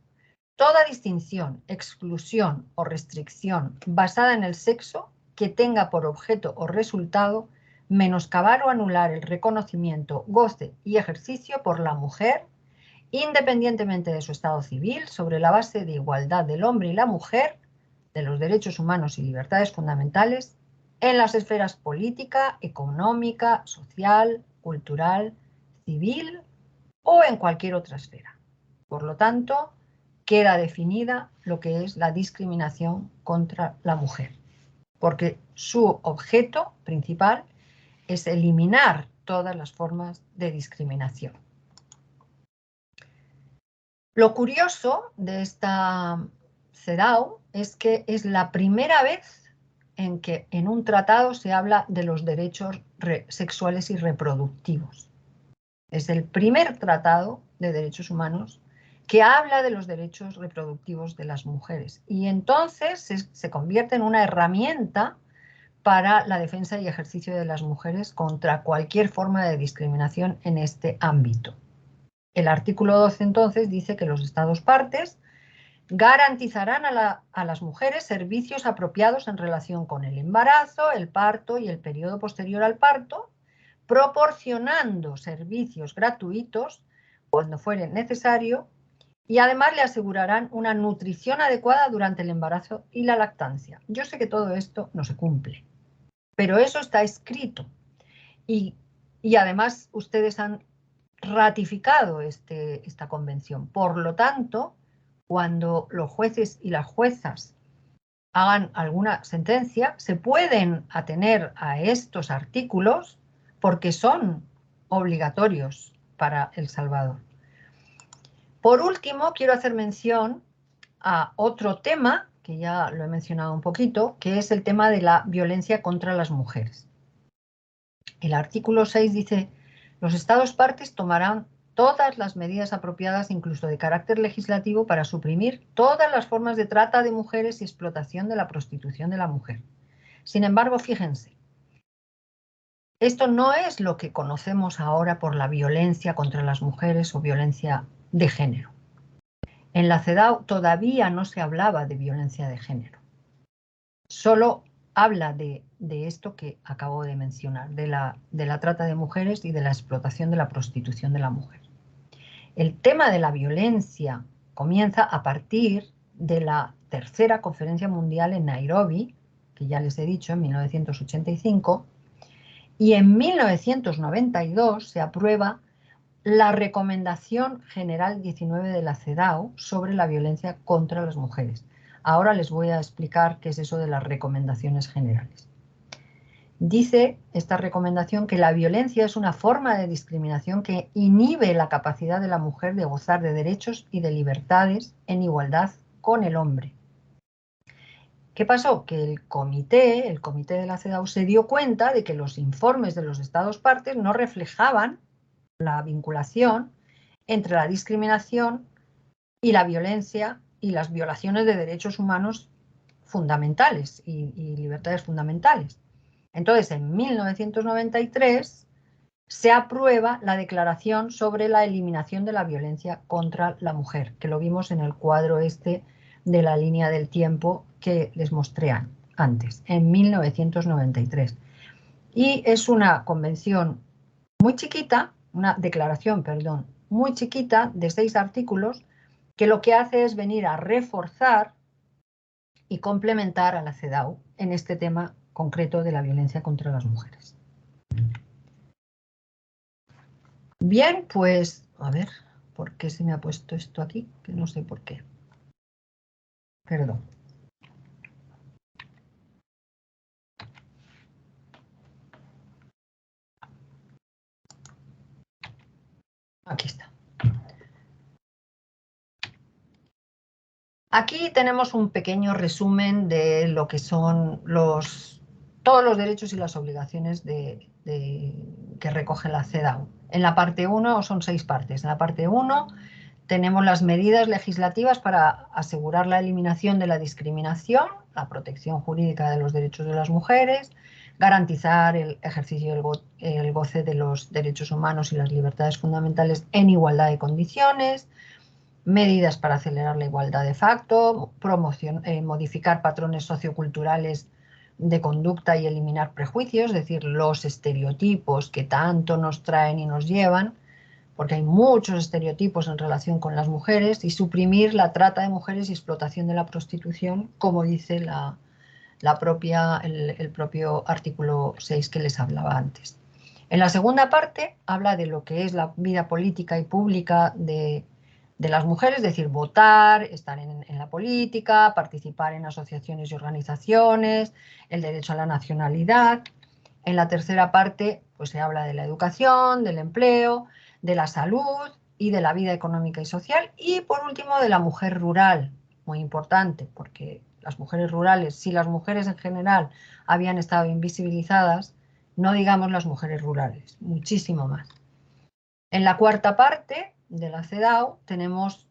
toda distinción, exclusión o restricción basada en el sexo que tenga por objeto o resultado menoscabar o anular el reconocimiento, goce y ejercicio por la mujer, independientemente de su estado civil, sobre la base de igualdad del hombre y la mujer, de los derechos humanos y libertades fundamentales, en las esferas política, económica, social, cultural, civil o en cualquier otra esfera. Por lo tanto, queda definida lo que es la discriminación contra la mujer, porque su objeto principal es eliminar todas las formas de discriminación. Lo curioso de esta CEDAW es que es la primera vez en que en un tratado se habla de los derechos sexuales y reproductivos. Es el primer tratado de derechos humanos que habla de los derechos reproductivos de las mujeres y entonces se convierte en una herramienta para la defensa y ejercicio de las mujeres contra cualquier forma de discriminación en este ámbito. El artículo 12 entonces dice que los Estados partes garantizarán a las mujeres servicios apropiados en relación con el embarazo, el parto y el periodo posterior al parto, proporcionando servicios gratuitos cuando fuere necesario y además le asegurarán una nutrición adecuada durante el embarazo y la lactancia. Yo sé que todo esto no se cumple, pero eso está escrito y además ustedes han ratificado esta convención. Por lo tanto, cuando los jueces y las juezas hagan alguna sentencia, se pueden atener a estos artículos porque son obligatorios para El Salvador. Por último, quiero hacer mención a otro tema, que ya lo he mencionado un poquito, que es el tema de la violencia contra las mujeres. El artículo 6 dice: los Estados partes tomarán todas las medidas apropiadas, incluso de carácter legislativo, para suprimir todas las formas de trata de mujeres y explotación de la prostitución de la mujer. Sin embargo, fíjense, esto no es lo que conocemos ahora por la violencia contra las mujeres o violencia de género. En la CEDAW todavía no se hablaba de violencia de género. Solo habla de esto que acabo de mencionar, de la trata de mujeres y de la explotación de la prostitución de la mujer. El tema de la violencia comienza a partir de la tercera conferencia mundial en Nairobi, que ya les he dicho, en 1985, y en 1992 se aprueba la Recomendación General 19 de la CEDAW sobre la violencia contra las mujeres. Ahora les voy a explicar qué es eso de las recomendaciones generales. Dice esta recomendación que la violencia es una forma de discriminación que inhibe la capacidad de la mujer de gozar de derechos y de libertades en igualdad con el hombre. ¿Qué pasó? Que el comité de la CEDAW se dio cuenta de que los informes de los Estados partes no reflejaban la vinculación entre la discriminación y la violencia y las violaciones de derechos humanos fundamentales y libertades fundamentales. Entonces, en 1993 se aprueba la Declaración sobre la Eliminación de la Violencia contra la Mujer, que lo vimos en el cuadro este de la línea del tiempo que les mostré antes, en 1993. Y es una convención muy chiquita, una declaración, perdón, muy chiquita de 6 artículos, que lo que hace es venir a reforzar y complementar a la CEDAW en este tema concreto de la violencia contra las mujeres. Bien, pues, a ver, ¿por qué se me ha puesto esto aquí? Que no sé por qué. Perdón. Aquí está. Aquí tenemos un pequeño resumen de lo que son todos los derechos y las obligaciones que recoge la CEDAW. En la parte 1 son 6 partes. En la parte 1 tenemos las medidas legislativas para asegurar la eliminación de la discriminación, la protección jurídica de los derechos de las mujeres, garantizar el ejercicio y el goce de los derechos humanos y las libertades fundamentales en igualdad de condiciones, medidas para acelerar la igualdad de facto, modificar patrones socioculturales de conducta y eliminar prejuicios, es decir, los estereotipos que tanto nos traen y nos llevan, porque hay muchos estereotipos en relación con las mujeres, y suprimir la trata de mujeres y explotación de la prostitución, como dice el propio artículo 6 que les hablaba antes. En la segunda parte habla de lo que es la vida política y pública de las mujeres, es decir, votar, estar en la política, participar en asociaciones y organizaciones, el derecho a la nacionalidad. En la tercera parte pues se habla de la educación, del empleo, de la salud y de la vida económica y social, y por último de la mujer rural, muy importante, porque las mujeres rurales, si las mujeres en general habían estado invisibilizadas, no digamos las mujeres rurales, muchísimo más. En la cuarta parte de la CEDAW tenemos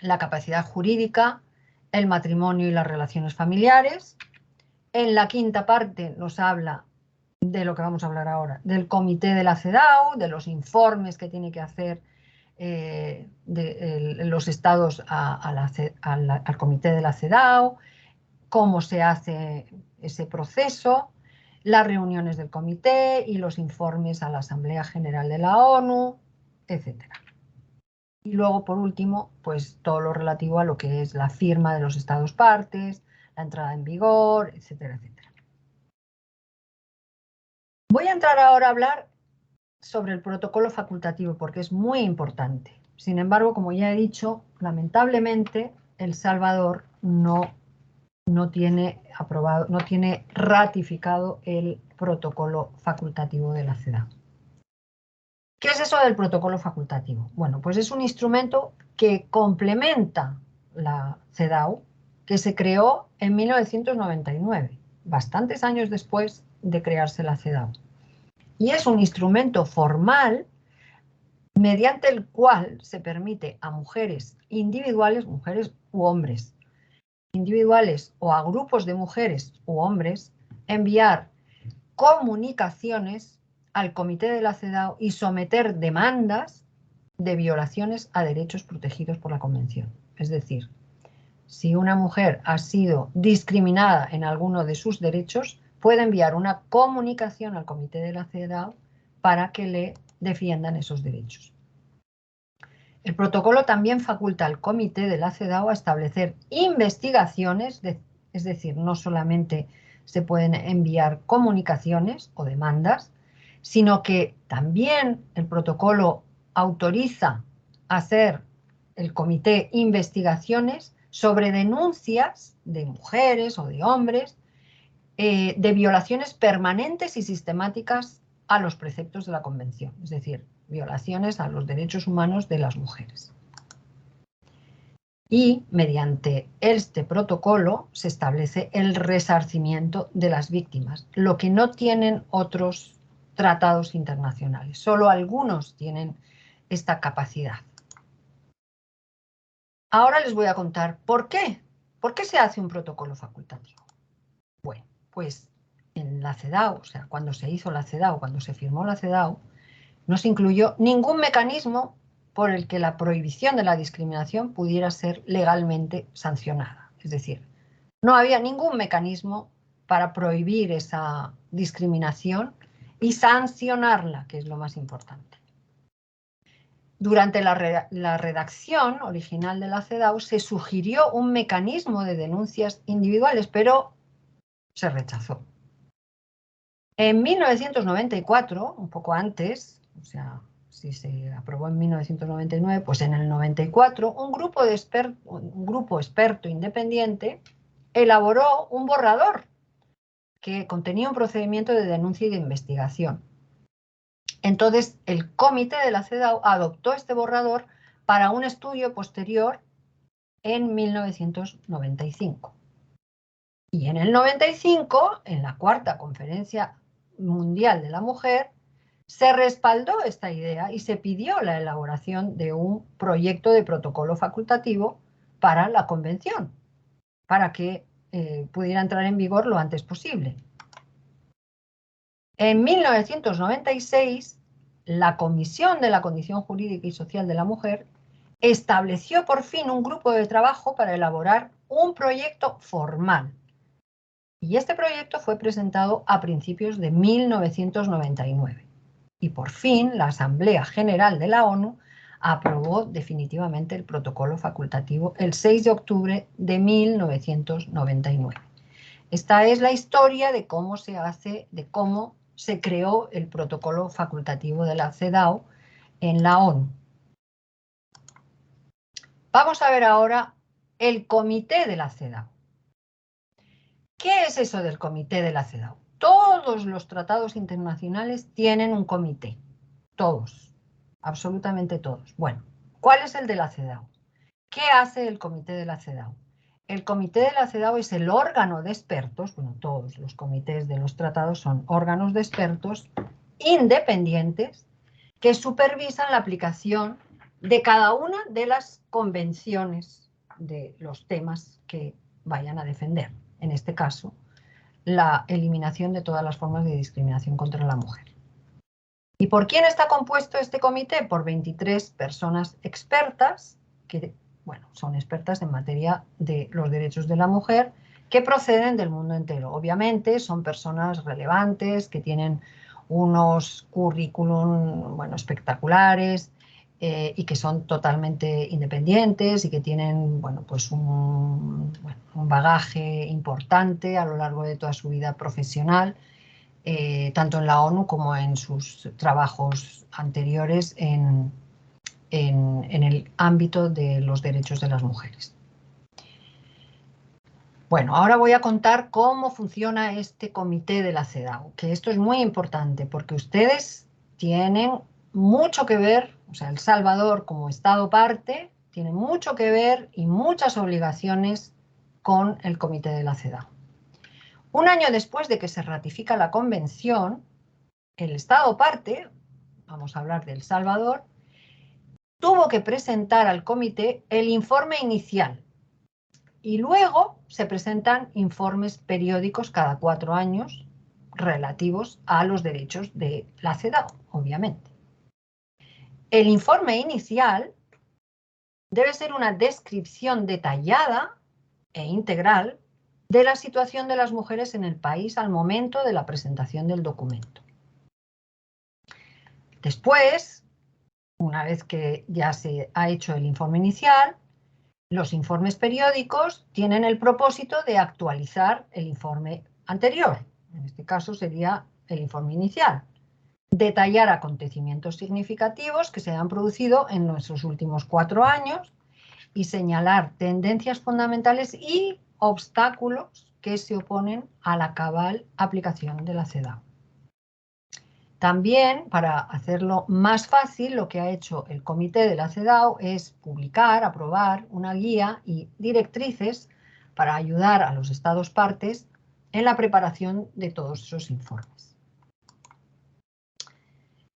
la capacidad jurídica, el matrimonio y las relaciones familiares. En la quinta parte nos habla de lo que vamos a hablar ahora, del comité de la CEDAW, de los informes que tiene que hacer los estados al comité de la CEDAW, cómo se hace ese proceso, las reuniones del comité y los informes a la Asamblea General de la ONU, etc. Y luego, por último, pues todo lo relativo a lo que es la firma de los estados partes, la entrada en vigor, etcétera, etcétera. Voy a entrar ahora a hablar sobre el protocolo facultativo porque es muy importante. Sin embargo, como ya he dicho, lamentablemente El Salvador no tiene ratificado el protocolo facultativo de la CEDAW. ¿Qué es eso del protocolo facultativo? Bueno, pues es un instrumento que complementa la CEDAW, que se creó en 1999, bastantes años después de crearse la CEDAW. Y es un instrumento formal mediante el cual se permite a mujeres individuales, mujeres u hombres, individuales o a grupos de mujeres u hombres, enviar comunicaciones al comité de la CEDAW y someter demandas de violaciones a derechos protegidos por la Convención. Es decir, si una mujer ha sido discriminada en alguno de sus derechos, puede enviar una comunicación al comité de la CEDAW para que le defiendan esos derechos. El protocolo también faculta al comité de la CEDAW a establecer investigaciones, es decir, no solamente se pueden enviar comunicaciones o demandas, sino que también el protocolo autoriza hacer el comité investigaciones sobre denuncias de mujeres o de hombres de violaciones permanentes y sistemáticas a los preceptos de la Convención, es decir, violaciones a los derechos humanos de las mujeres. Y mediante este protocolo se establece el resarcimiento de las víctimas, lo que no tienen otros tratados internacionales. Solo algunos tienen esta capacidad. Ahora les voy a contar por qué. ¿Por qué se hace un protocolo facultativo? Bueno, pues en la CEDAW, o sea, cuando se hizo la CEDAW, cuando se firmó la CEDAW, no se incluyó ningún mecanismo por el que la prohibición de la discriminación pudiera ser legalmente sancionada. Es decir, no había ningún mecanismo para prohibir esa discriminación y sancionarla, que es lo más importante. Durante la redacción original de la CEDAW se sugirió un mecanismo de denuncias individuales, pero se rechazó. En 1994, un poco antes, o sea, si se aprobó en 1999, pues en el 94, un grupo experto independiente elaboró un borrador que contenía un procedimiento de denuncia y de investigación. Entonces, el comité de la CEDAW adoptó este borrador para un estudio posterior en 1995. Y en el 95, en la cuarta Conferencia Mundial de la Mujer, se respaldó esta idea y se pidió la elaboración de un proyecto de protocolo facultativo para la Convención, para que pudiera entrar en vigor lo antes posible. En 1996, la Comisión de la Condición Jurídica y Social de la Mujer estableció por fin un grupo de trabajo para elaborar un proyecto formal. Y este proyecto fue presentado a principios de 1999. Y por fin la Asamblea General de la ONU aprobó definitivamente el protocolo facultativo el 6 de octubre de 1999. Esta es la historia de cómo se hace, de cómo se creó el protocolo facultativo de la CEDAW en la ONU. Vamos a ver ahora el comité de la CEDAW. ¿Qué es eso del comité de la CEDAW? Todos los tratados internacionales tienen un comité. Todos. Absolutamente todos. Bueno, ¿cuál es el de la CEDAW? ¿Qué hace el comité de la CEDAW? El comité de la CEDAW es el órgano de expertos, bueno, todos los comités de los tratados son órganos de expertos independientes que supervisan la aplicación de cada una de las convenciones de los temas que vayan a defender. En este caso, la eliminación de todas las formas de discriminación contra la mujer. ¿Y por quién está compuesto este comité? Por 23 personas expertas, que bueno, son expertas en materia de los derechos de la mujer, que proceden del mundo entero. Obviamente son personas relevantes, que tienen unos currículum, bueno, espectaculares, y que son totalmente independientes y que tienen, bueno, pues un bagaje importante a lo largo de toda su vida profesional, tanto en la ONU como en sus trabajos anteriores en el ámbito de los derechos de las mujeres. Bueno, ahora voy a contar cómo funciona este comité de la CEDAW, que esto es muy importante porque ustedes tienen mucho que ver, o sea, El Salvador como Estado parte tiene mucho que ver y muchas obligaciones con el comité de la CEDAW. Un año después de que se ratifica la convención, el Estado parte, vamos a hablar de El Salvador, tuvo que presentar al comité el informe inicial y luego se presentan informes periódicos cada 4 años relativos a los derechos de la CEDAW, obviamente. El informe inicial debe ser una descripción detallada e integral de la situación de las mujeres en el país al momento de la presentación del documento. Después, una vez que ya se ha hecho el informe inicial, los informes periódicos tienen el propósito de actualizar el informe anterior. En este caso sería el informe inicial. Detallar acontecimientos significativos que se han producido en nuestros últimos 4 años y señalar tendencias fundamentales y obstáculos que se oponen a la cabal aplicación de la CEDAW. También, para hacerlo más fácil, lo que ha hecho el comité de la CEDAW es publicar, aprobar una guía y directrices para ayudar a los Estados partes en la preparación de todos esos informes.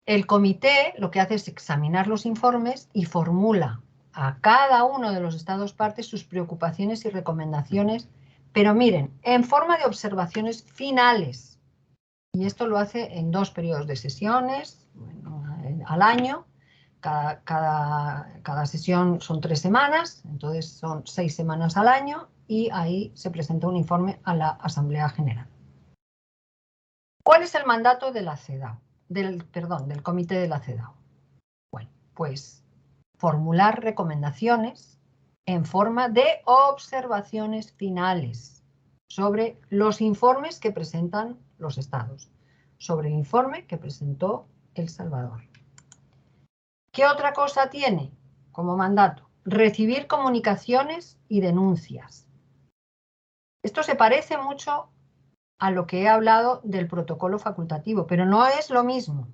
El comité lo que hace es examinar los informes y formula a cada uno de los Estados partes sus preocupaciones y recomendaciones, pero miren, en forma de observaciones finales. Y esto lo hace en 2 periodos de sesiones al año. Cada sesión son 3 semanas, entonces son 6 semanas al año y ahí se presenta un informe a la Asamblea General. ¿Cuál es el mandato de la CEDAW? Del comité de la CEDAW. Bueno, pues formular recomendaciones en forma de observaciones finales sobre los informes que presentan los estados, sobre el informe que presentó El Salvador. ¿Qué otra cosa tiene como mandato? Recibir comunicaciones y denuncias. Esto se parece mucho a lo que he hablado del protocolo facultativo, pero no es lo mismo.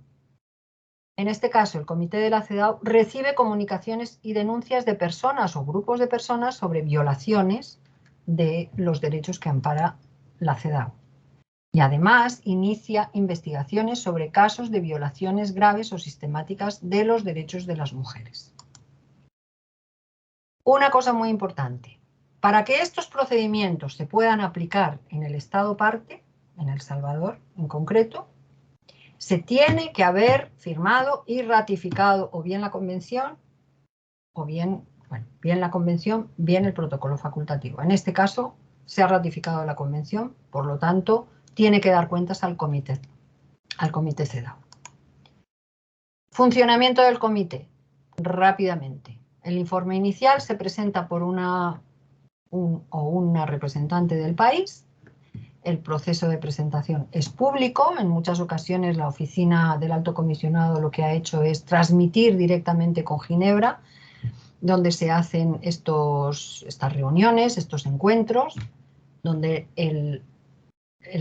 En este caso, el comité de la CEDAW recibe comunicaciones y denuncias de personas o grupos de personas sobre violaciones de los derechos que ampara la CEDAW. Y además inicia investigaciones sobre casos de violaciones graves o sistemáticas de los derechos de las mujeres. Una cosa muy importante. Para que estos procedimientos se puedan aplicar en el Estado parte, en El Salvador en concreto, se tiene que haber firmado y ratificado o bien la convención, o bien, bien la convención, bien el protocolo facultativo. En este caso, se ha ratificado la convención, por lo tanto, tiene que dar cuentas al comité CEDAW. Funcionamiento del comité. Rápidamente. El informe inicial se presenta por una representante del país. El proceso de presentación es público. En muchas ocasiones la oficina del Alto Comisionado lo que ha hecho es transmitir directamente con Ginebra, donde se hacen estas reuniones, estos encuentros, donde el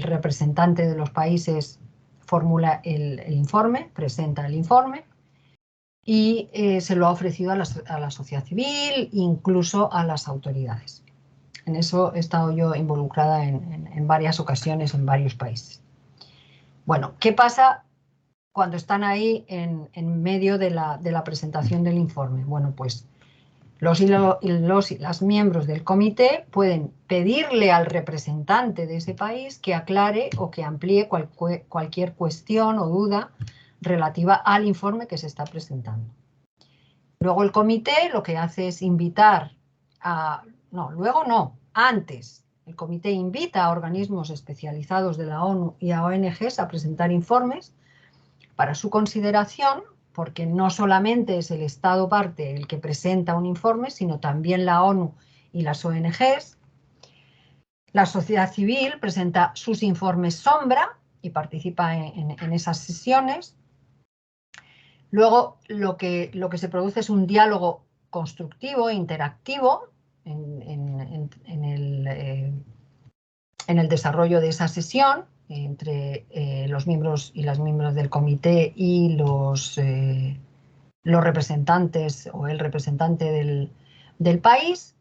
representante de los países formula el informe, presenta el informe y se lo ha ofrecido a la sociedad civil, incluso a las autoridades. En eso he estado yo involucrada en varias ocasiones en varios países. Bueno, ¿qué pasa cuando están ahí en medio de la presentación del informe? Bueno, pues los y las miembros del comité pueden pedirle al representante de ese país que aclare o que amplíe cualquier cuestión o duda relativa al informe que se está presentando. Luego el comité lo que hace es invitar a... No, luego no, antes. El comité invita a organismos especializados de la ONU y a ONGs a presentar informes para su consideración, porque no solamente es el Estado parte el que presenta un informe, sino también la ONU y las ONGs. La sociedad civil presenta sus informes sombra y participa en esas sesiones. Luego, lo que se produce es un diálogo constructivo e interactivo en el desarrollo de esa sesión entre los miembros y las miembros del comité y los representantes o el representante del país.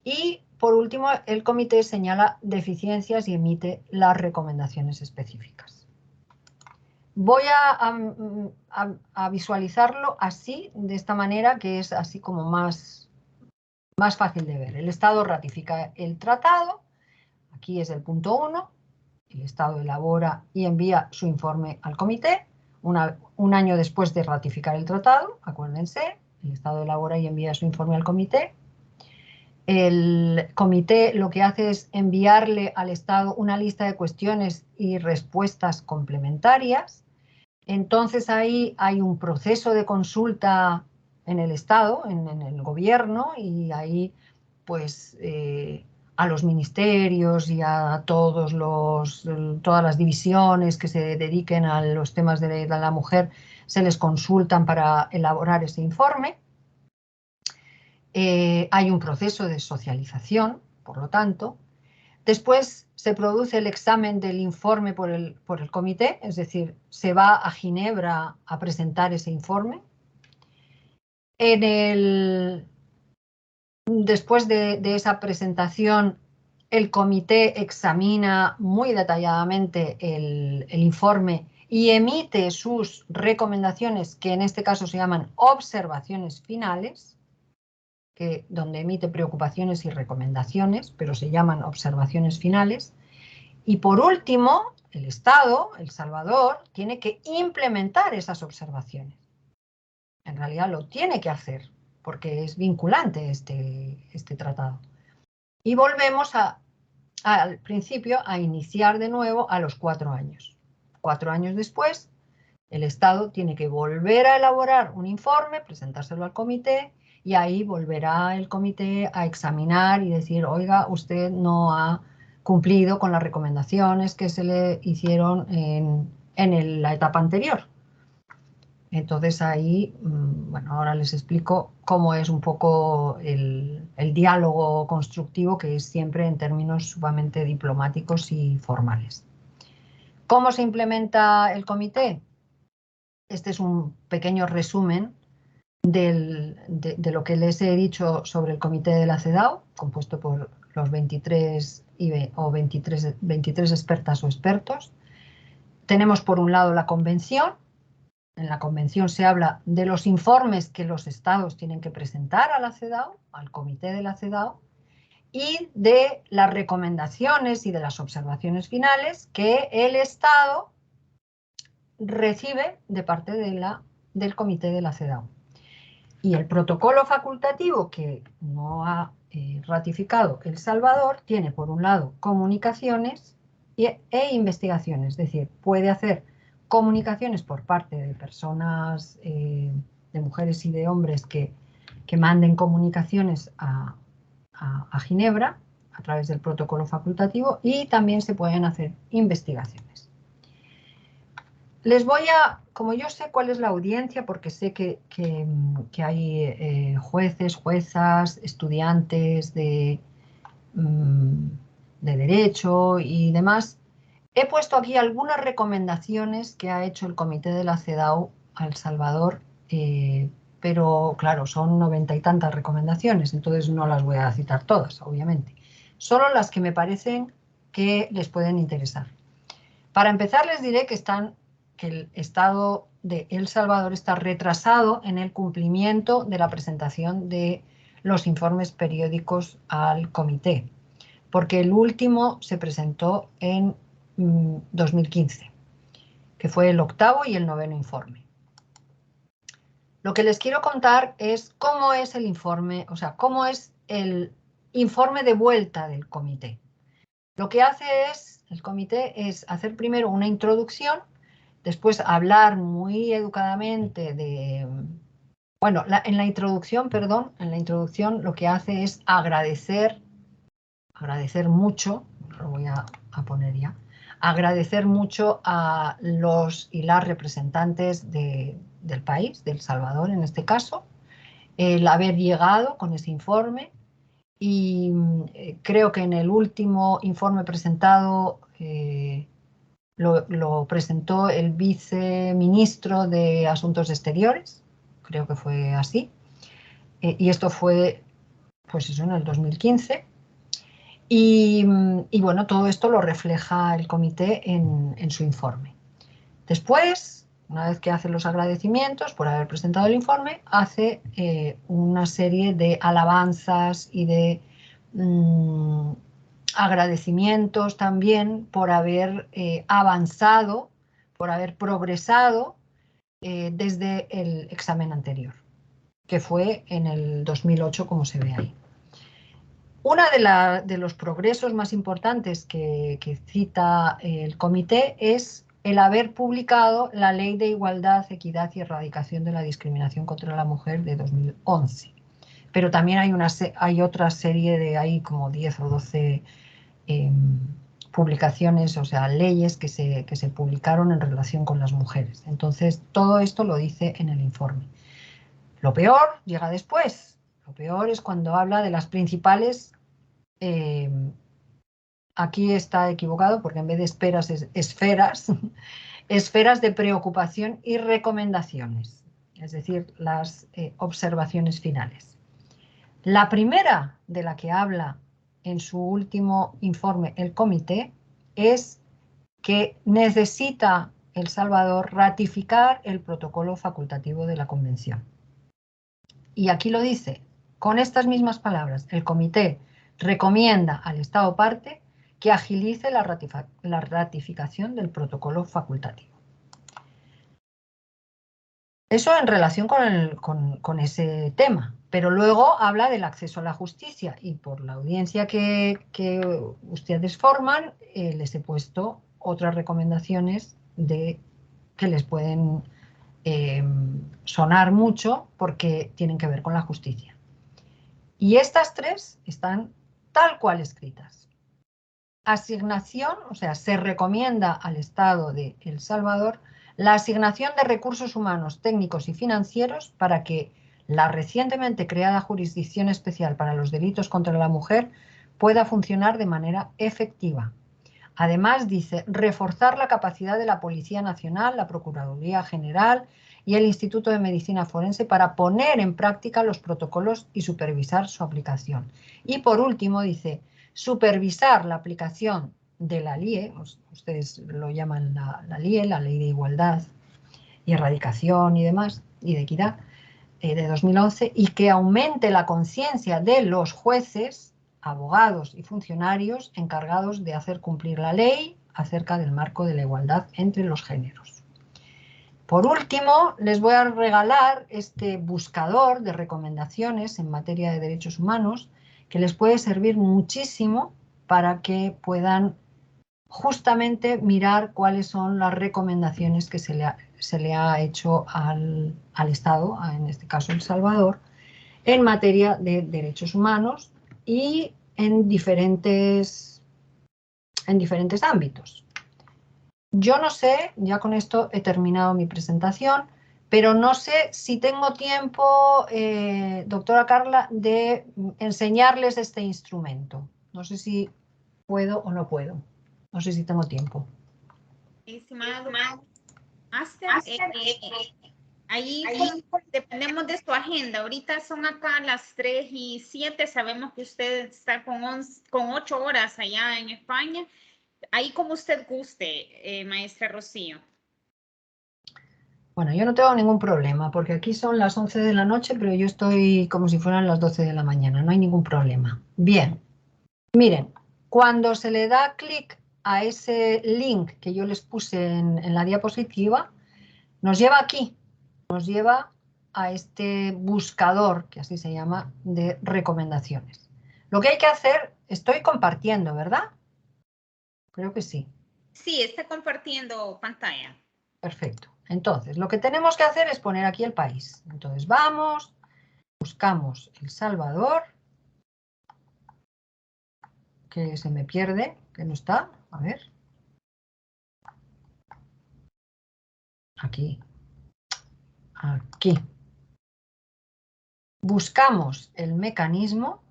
Y, por último, el comité señala deficiencias y emite las recomendaciones específicas. Voy a visualizarlo así, de esta manera, que es así como más fácil de ver. El Estado ratifica el tratado, aquí es el punto 1, el Estado elabora y envía su informe al comité. Un año después de ratificar el tratado, acuérdense, el Estado elabora y envía su informe al comité. El comité lo que hace es enviarle al Estado una lista de cuestiones y respuestas complementarias. Entonces ahí hay un proceso de consulta en el Estado, en el gobierno, y ahí pues a los ministerios y a todas las divisiones que se dediquen a los temas de la mujer se les consultan para elaborar ese informe. Hay un proceso de socialización, por lo tanto. Después se produce el examen del informe por el comité, es decir, se va a Ginebra a presentar ese informe. Después de esa presentación, el comité examina muy detalladamente el informe y emite sus recomendaciones, que en este caso se llaman observaciones finales, donde emite preocupaciones y recomendaciones, pero se llaman observaciones finales. Y por último, el Estado, El Salvador, tiene que implementar esas observaciones. En realidad lo tiene que hacer, porque es vinculante este tratado. Y volvemos al principio a iniciar de nuevo a los 4 años. 4 años después, el Estado tiene que volver a elaborar un informe, presentárselo al comité, y ahí volverá el comité a examinar y decir, oiga, usted no ha cumplido con las recomendaciones que se le hicieron en la etapa anterior. Entonces ahí, bueno, ahora les explico cómo es un poco el diálogo constructivo, que es siempre en términos sumamente diplomáticos y formales. ¿Cómo se implementa el comité? Este es un pequeño resumen de lo que les he dicho sobre el comité de la CEDAW, compuesto por los 23 expertas o expertos. Tenemos por un lado la convención. En la convención se habla de los informes que los estados tienen que presentar a la CEDAW, al comité de la CEDAW, y de las recomendaciones y de las observaciones finales que el Estado recibe de parte del comité de la CEDAW. Y el protocolo facultativo que no ha ratificado El Salvador tiene, por un lado, comunicaciones e investigaciones, es decir, puede hacer comunicaciones por parte de personas, de mujeres y de hombres que manden comunicaciones a Ginebra a través del protocolo facultativo, y también se pueden hacer investigaciones. Les voy a, como yo sé cuál es la audiencia, porque sé que hay jueces, juezas, estudiantes de derecho y demás, he puesto aquí algunas recomendaciones que ha hecho el comité de la CEDAW a El Salvador, pero claro, son 90 y tantas recomendaciones, entonces no las voy a citar todas, obviamente. Solo las que me parecen que les pueden interesar. Para empezar, les diré que el Estado de El Salvador está retrasado en el cumplimiento de la presentación de los informes periódicos al comité, porque el último se presentó en 2015, que fue el 8º y el 9º informe. Lo que les quiero contar es cómo es el informe, o sea, cómo es el informe de vuelta del comité. Lo que hace el comité es hacer primero una introducción, después hablar muy educadamente de... Bueno, en la introducción lo que hace es agradecer mucho, lo voy a poner ya, agradecer mucho a los y las representantes del país, de El Salvador en este caso, el haber llegado con ese informe, y creo que en el último informe presentado lo presentó el viceministro de Asuntos Exteriores, creo que fue así, y esto fue, pues eso, en el 2015. Y bueno, todo esto lo refleja el comité en su informe. Después, una vez que hace los agradecimientos por haber presentado el informe, hace una serie de alabanzas y de agradecimientos también por haber avanzado, por haber progresado desde el examen anterior, que fue en el 2008, como se ve ahí. Uno de los progresos más importantes que cita el comité es el haber publicado la Ley de Igualdad, Equidad y Erradicación de la Discriminación contra la Mujer de 2011. Pero también hay otra serie de, hay como 10 o 12 publicaciones, o sea, leyes que se publicaron en relación con las mujeres. Entonces, todo esto lo dice en el informe. Lo peor llega después. Lo peor es cuando habla de las principales... aquí está equivocado porque en vez de esperas es esferas, esferas de preocupación y recomendaciones, es decir, las observaciones finales. La primera de la que habla en su último informe el comité es que necesita El Salvador ratificar el protocolo facultativo de la Convención. Y aquí lo dice, con estas mismas palabras, el comité recomienda al Estado parte que agilice la ratificación del protocolo facultativo. Eso en relación con ese tema, pero luego habla del acceso a la justicia y por la audiencia que ustedes forman, les he puesto otras recomendaciones que les pueden sonar mucho porque tienen que ver con la justicia. Y estas tres están tal cual escritas. Asignación, o sea, se recomienda al Estado de El Salvador la asignación de recursos humanos, técnicos y financieros para que la recientemente creada Jurisdicción Especial para los Delitos contra la Mujer pueda funcionar de manera efectiva. Además, dice, reforzar la capacidad de la Policía Nacional, la Procuraduría General y el Instituto de Medicina Forense para poner en práctica los protocolos y supervisar su aplicación. Y por último, dice, supervisar la aplicación de la LIE, ustedes lo llaman la LIE, la Ley de Igualdad y Erradicación y demás, y de Equidad, de 2011, y que aumente la conciencia de los jueces, abogados y funcionarios encargados de hacer cumplir la ley acerca del marco de la igualdad entre los géneros. Por último, les voy a regalar este buscador de recomendaciones en materia de derechos humanos que les puede servir muchísimo para que puedan justamente mirar cuáles son las recomendaciones que se le ha hecho al Estado, en este caso El Salvador, en materia de derechos humanos y en diferentes ámbitos. Yo no sé, ya con esto he terminado mi presentación, pero no sé si tengo tiempo, doctora Carla, de enseñarles este instrumento. No sé si puedo o no puedo. No sé si tengo tiempo. Estimado Master, ahí dependemos de su agenda. Ahorita son acá las 3:07. Sabemos que usted está con 8 horas allá en España. Ahí como usted guste, maestra Rocío. Bueno, yo no tengo ningún problema porque aquí son las 11 de la noche, pero yo estoy como si fueran las 12 de la mañana. No hay ningún problema. Bien, miren, cuando se le da clic a ese link que yo les puse en la diapositiva, nos lleva aquí, nos lleva a este buscador, que así se llama, de recomendaciones. Lo que hay que hacer, estoy compartiendo, ¿verdad? Creo que sí. Sí, está compartiendo pantalla. Perfecto. Entonces, lo que tenemos que hacer es poner aquí el país. Entonces, vamos, buscamos El Salvador, que se me pierde, que no está. A ver. Aquí. Aquí. Buscamos el mecanismo,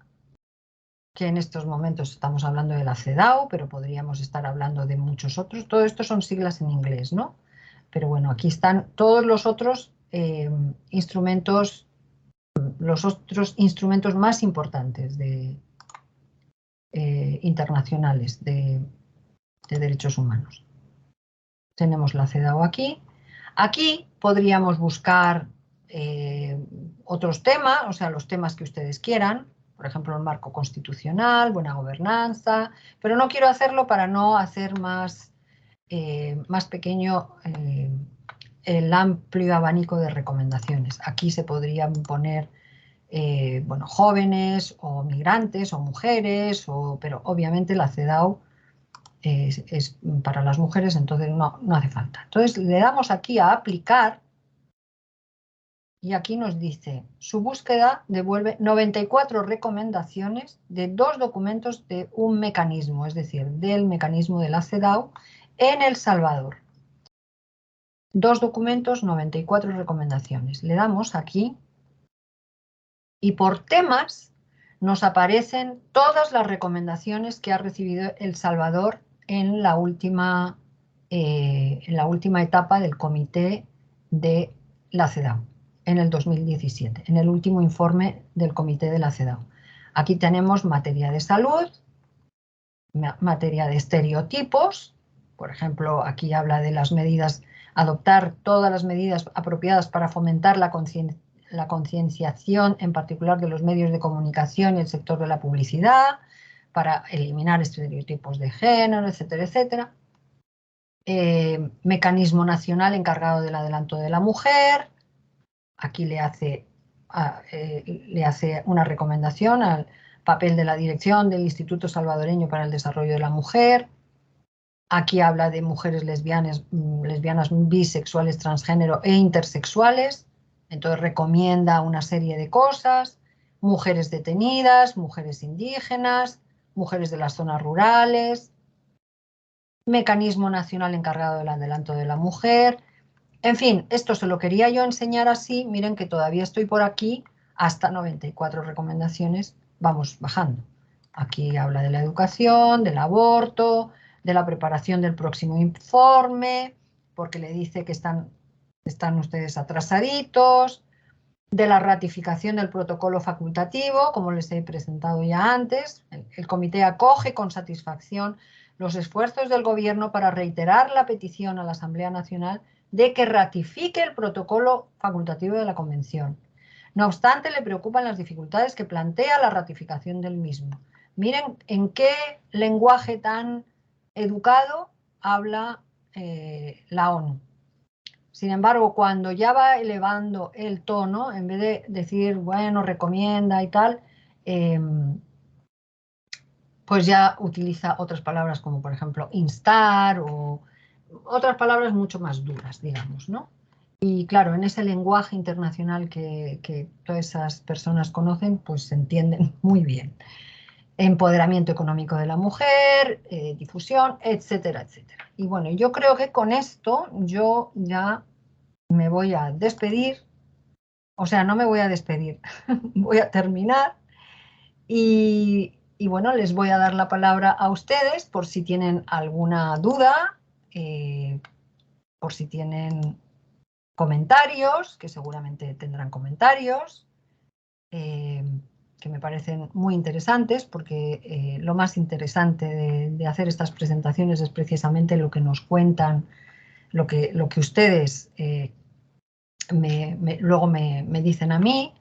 que en estos momentos estamos hablando de la CEDAW, pero podríamos estar hablando de muchos otros. Todo esto son siglas en inglés, ¿no? Pero bueno, aquí están todos los otros instrumentos, más importantes internacionales de derechos humanos. Tenemos la CEDAW aquí. Aquí podríamos buscar otros temas, o sea, los temas que ustedes quieran, por ejemplo, el marco constitucional, buena gobernanza, pero no quiero hacerlo para no hacer más pequeño el amplio abanico de recomendaciones. Aquí se podrían poner bueno, jóvenes o migrantes o mujeres, pero obviamente la CEDAW es para las mujeres, entonces no hace falta. Entonces le damos aquí a aplicar y aquí nos dice, su búsqueda devuelve 94 recomendaciones de 2 documentos de un mecanismo, es decir, del mecanismo de la CEDAW en El Salvador. 2 documentos, 94 recomendaciones. Le damos aquí y por temas nos aparecen todas las recomendaciones que ha recibido El Salvador en la última etapa del comité de la CEDAW, en el 2017, en el último informe del comité de la CEDAW. Aquí tenemos materia de salud, materia de estereotipos, por ejemplo, aquí habla de las medidas, adoptar todas las medidas apropiadas para fomentar la concienciación, en particular de los medios de comunicación y el sector de la publicidad, para eliminar estereotipos de género, etcétera, etcétera. Mecanismo nacional encargado del adelanto de la mujer. Aquí le hace una recomendación al papel de la dirección del Instituto Salvadoreño para el Desarrollo de la Mujer. Aquí habla de mujeres lesbianas, bisexuales, transgénero e intersexuales. Entonces recomienda una serie de cosas. Mujeres detenidas, mujeres indígenas, mujeres de las zonas rurales. Mecanismo nacional encargado del adelanto de la mujer. En fin, esto se lo quería yo enseñar así. Miren que todavía estoy por aquí. Hasta 94 recomendaciones vamos bajando. Aquí habla de la educación, del aborto, de la preparación del próximo informe, porque le dice que están ustedes atrasaditos, de la ratificación del protocolo facultativo, como les he presentado ya antes. El comité acoge con satisfacción los esfuerzos del gobierno para reiterar la petición a la Asamblea Nacional de que ratifique el protocolo facultativo de la Convención. No obstante, le preocupan las dificultades que plantea la ratificación del mismo. Miren en qué lenguaje tan educado habla la ONU. Sin embargo, cuando ya va elevando el tono, en vez de decir, bueno, recomienda y tal, pues ya utiliza otras palabras como, por ejemplo, instar o otras palabras mucho más duras, digamos, ¿no? Y claro, en ese lenguaje internacional que todas esas personas conocen, pues se entienden muy bien. Empoderamiento económico de la mujer, difusión, etcétera, etcétera. Y bueno, yo creo que con esto yo ya me voy a despedir, o sea, no me voy a despedir, voy a terminar y bueno, les voy a dar la palabra a ustedes por si tienen alguna duda, por si tienen comentarios, que seguramente tendrán comentarios, que me parecen muy interesantes, porque lo más interesante de hacer estas presentaciones es precisamente lo que nos cuentan, lo que ustedes luego me dicen a mí,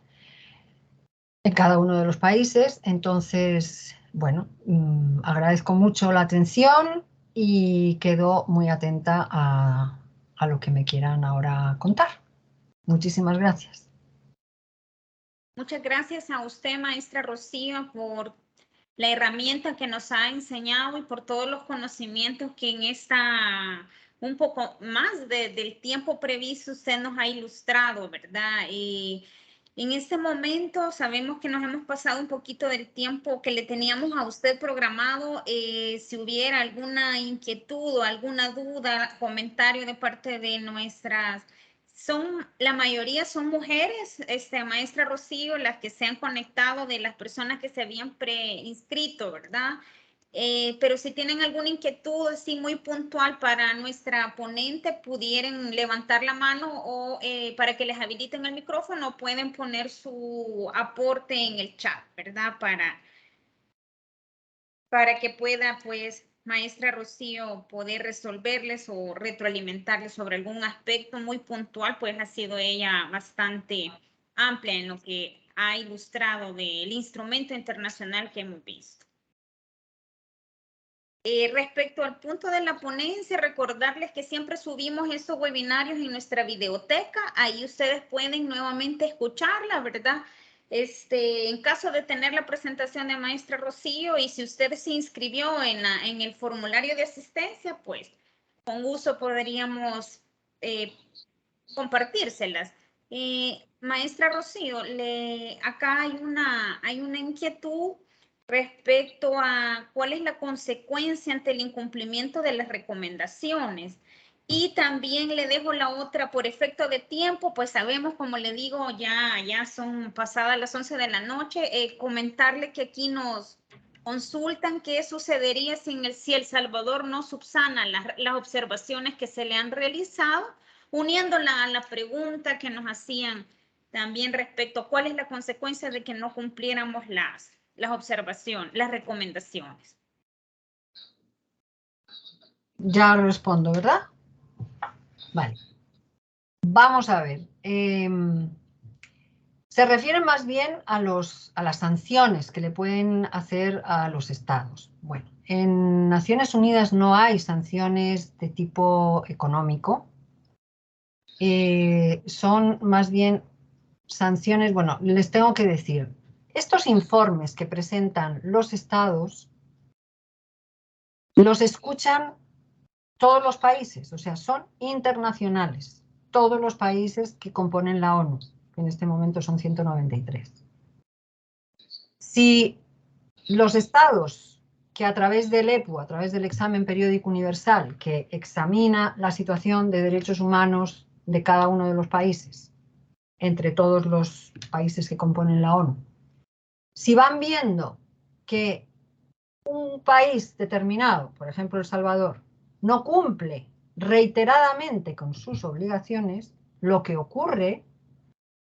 en cada uno de los países. Entonces, bueno, agradezco mucho la atención y quedo muy atenta a lo que me quieran ahora contar. Muchísimas gracias. Muchas gracias a usted, maestra Rocío, por la herramienta que nos ha enseñado y por todos los conocimientos que en un poco más del tiempo previsto usted nos ha ilustrado, ¿verdad? Y en este momento sabemos que nos hemos pasado un poquito del tiempo que le teníamos a usted programado. Si hubiera alguna inquietud o alguna duda, comentario de parte de nuestras... la mayoría son mujeres, maestra Rocío, las que se han conectado de las personas que se habían preinscrito, ¿verdad? Pero si tienen alguna inquietud así muy puntual para nuestra ponente, pudieran levantar la mano o para que les habiliten el micrófono, pueden poner su aporte en el chat, ¿verdad? Para que pueda, pues, maestra Rocío, poder resolverles o retroalimentarles sobre algún aspecto muy puntual, pues ha sido ella bastante amplia en lo que ha ilustrado del instrumento internacional que hemos visto. Respecto al punto de la ponencia, recordarles que siempre subimos estos webinarios en nuestra videoteca. Ahí ustedes pueden nuevamente escucharla, ¿verdad? En caso de tener la presentación de maestra Rocío y si usted se inscribió en el formulario de asistencia, pues con gusto podríamos compartírselas. Maestra Rocío, acá hay una inquietud respecto a cuál es la consecuencia ante el incumplimiento de las recomendaciones. Y también le dejo la otra por efecto de tiempo, pues sabemos, como le digo, ya son pasadas las 11 de la noche, comentarle que aquí nos consultan qué sucedería si El Salvador no subsana las observaciones que se le han realizado, uniéndola a la pregunta que nos hacían también respecto a cuál es la consecuencia de que no cumpliéramos las observaciones, las recomendaciones. Ya respondo, ¿verdad? Vale. Vamos a ver. Se refiere más bien a las sanciones que le pueden hacer a los estados. Bueno, en Naciones Unidas no hay sanciones de tipo económico. Son más bien sanciones, bueno, les tengo que decir, estos informes que presentan los estados los escuchan todos los países, o sea, son internacionales, todos los países que componen la ONU, que en este momento son 193. Si los estados que a través del EPU, a través del examen periódico universal, que examina la situación de derechos humanos de cada uno de los países, entre todos los países que componen la ONU, si van viendo que un país determinado, por ejemplo El Salvador, no cumple reiteradamente con sus obligaciones, lo que ocurre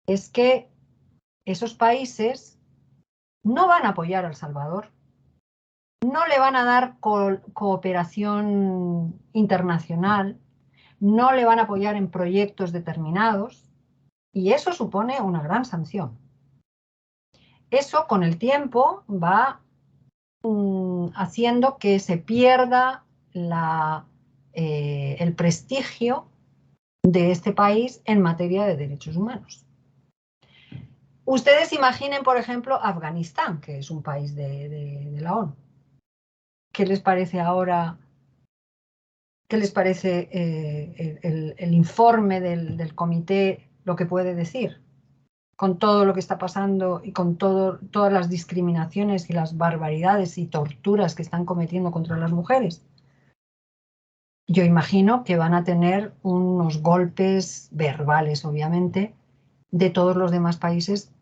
es que esos países no van a apoyar a El Salvador, no le van a dar cooperación internacional, no le van a apoyar en proyectos determinados, y eso supone una gran sanción. Eso con el tiempo va haciendo que se pierda el prestigio de este país en materia de derechos humanos. Ustedes imaginen, por ejemplo, Afganistán, que es un país de la ONU. ¿Qué les parece ahora? ¿Qué les parece el informe del comité, lo que puede decir? Con todo lo que está pasando y con todas las discriminaciones y las barbaridades y torturas que están cometiendo contra las mujeres. Yo imagino que van a tener unos golpes verbales, obviamente, de todos los demás países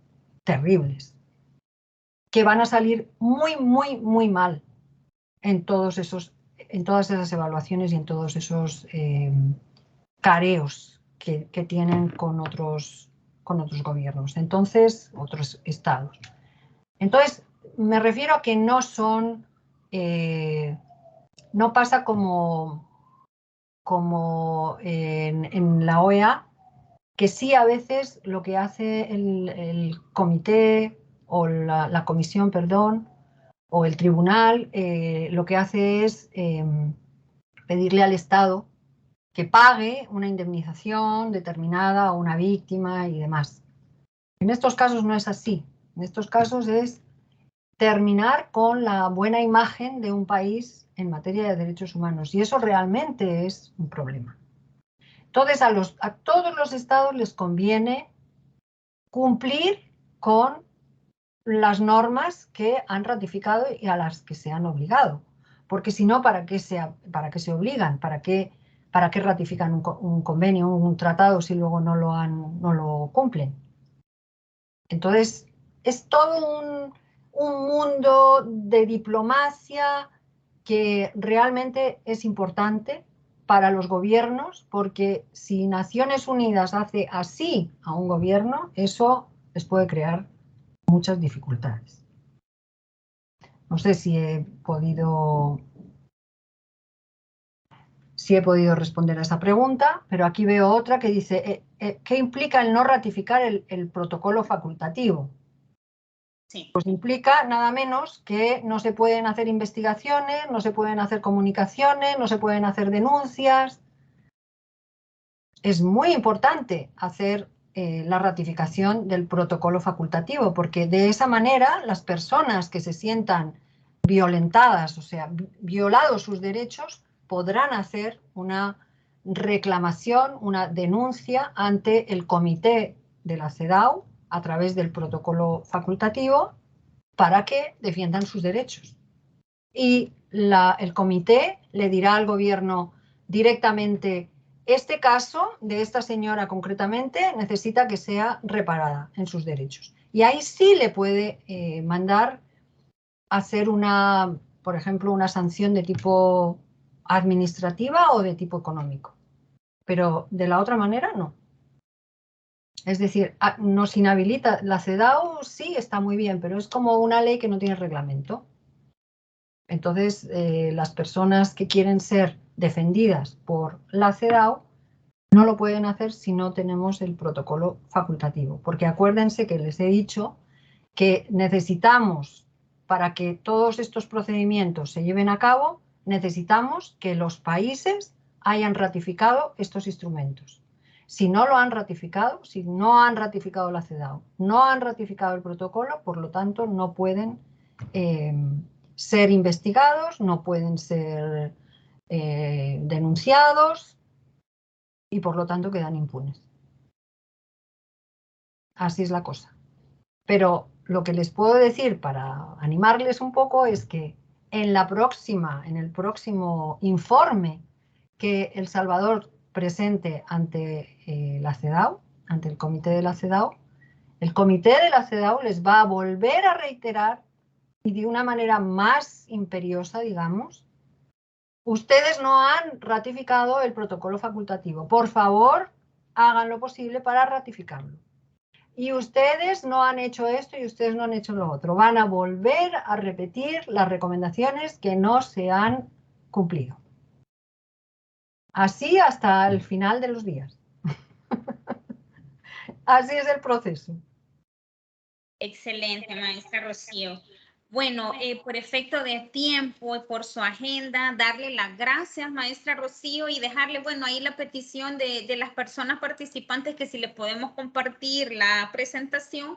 terribles, que van a salir muy, muy, muy mal en todas esas evaluaciones y en todos esos careos que tienen con otros gobiernos, entonces, otros estados. Entonces, me refiero a que no son, no pasa como en la OEA, que sí a veces lo que hace el comité o la comisión, perdón, o el tribunal, lo que hace es pedirle al Estado que pague una indemnización determinada a una víctima y demás. En estos casos no es así. En estos casos es terminar con la buena imagen de un país en materia de derechos humanos. Y eso realmente es un problema. Entonces, a todos los estados les conviene cumplir con las normas que han ratificado y a las que se han obligado. Porque si no, ¿para qué se obligan? ¿Para qué ratifican un convenio, un tratado, si luego no lo cumplen? Entonces, es todo un mundo de diplomacia que realmente es importante para los gobiernos, porque si Naciones Unidas hace así a un gobierno, eso les puede crear muchas dificultades. No sé si he podido responder a esa pregunta, pero aquí veo otra que dice, ¿qué implica el no ratificar el protocolo facultativo? Sí. Pues implica nada menos que no se pueden hacer investigaciones, no se pueden hacer comunicaciones, no se pueden hacer denuncias. Es muy importante hacer la ratificación del protocolo facultativo, porque de esa manera las personas que se sientan violentadas, o sea, violados sus derechos, podrán hacer una reclamación, una denuncia ante el comité de la CEDAW a través del protocolo facultativo para que defiendan sus derechos. Y el comité le dirá al gobierno directamente: este caso de esta señora concretamente necesita que sea reparada en sus derechos. Y ahí sí le puede mandar a hacer por ejemplo, una sanción de tipo administrativa o de tipo económico. Pero de la otra manera no. Es decir, nos inhabilita. La CEDAW sí está muy bien, pero es como una ley que no tiene reglamento. Entonces, las personas que quieren ser defendidas por la CEDAW no lo pueden hacer si no tenemos el protocolo facultativo. Porque acuérdense que les he dicho que necesitamos, para que todos estos procedimientos se lleven a cabo, necesitamos que los países hayan ratificado estos instrumentos. Si no lo han ratificado, si no han ratificado la CEDAW, no han ratificado el protocolo, por lo tanto no pueden ser investigados, no pueden ser denunciados y por lo tanto quedan impunes. Así es la cosa. Pero lo que les puedo decir para animarles un poco es que en el próximo informe que El Salvador presente ante la CEDAW, ante el comité de la CEDAW, el comité de la CEDAW les va a volver a reiterar, y de una manera más imperiosa, digamos: ustedes no han ratificado el protocolo facultativo. Por favor, hagan lo posible para ratificarlo. Y ustedes no han hecho esto y ustedes no han hecho lo otro. Van a volver a repetir las recomendaciones que no se han cumplido. Así hasta el final de los días. Así es el proceso. Excelente, maestra Rocío. Bueno, por efecto de tiempo y por su agenda, darle las gracias, maestra Rocío, y dejarle, bueno, ahí la petición de las personas participantes que si le podemos compartir la presentación.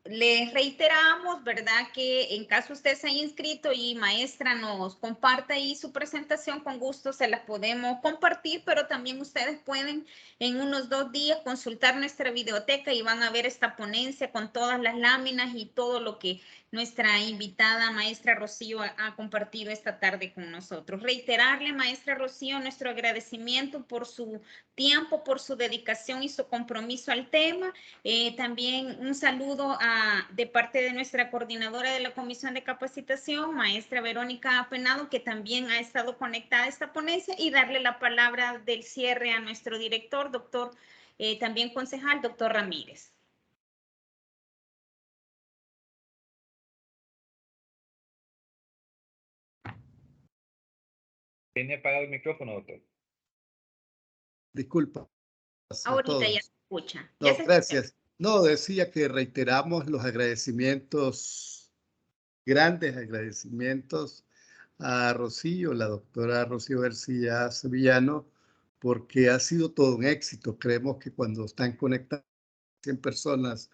Les reiteramos, ¿verdad?, que en caso usted se haya inscrito y maestra nos comparta ahí su presentación, con gusto se las podemos compartir, pero también ustedes pueden en unos 2 días consultar nuestra videoteca y van a ver esta ponencia con todas las láminas y todo lo que nuestra invitada maestra Rocío ha compartido esta tarde con nosotros. Reiterarle, maestra Rocío, nuestro agradecimiento por su tiempo, por su dedicación y su compromiso al tema. También un saludo de parte de nuestra coordinadora de la Comisión de Capacitación, maestra Verónica Penado, que también ha estado conectada a esta ponencia, y darle la palabra del cierre a nuestro director, doctor, también concejal, doctor Ramírez. Tiene apagado el micrófono, doctor. Disculpa. Ahorita ya se escucha. No, gracias. No, decía que reiteramos los agradecimientos, grandes agradecimientos a Rocío, la doctora Rocío García Sevillano, porque ha sido todo un éxito. Creemos que cuando están conectadas 100 personas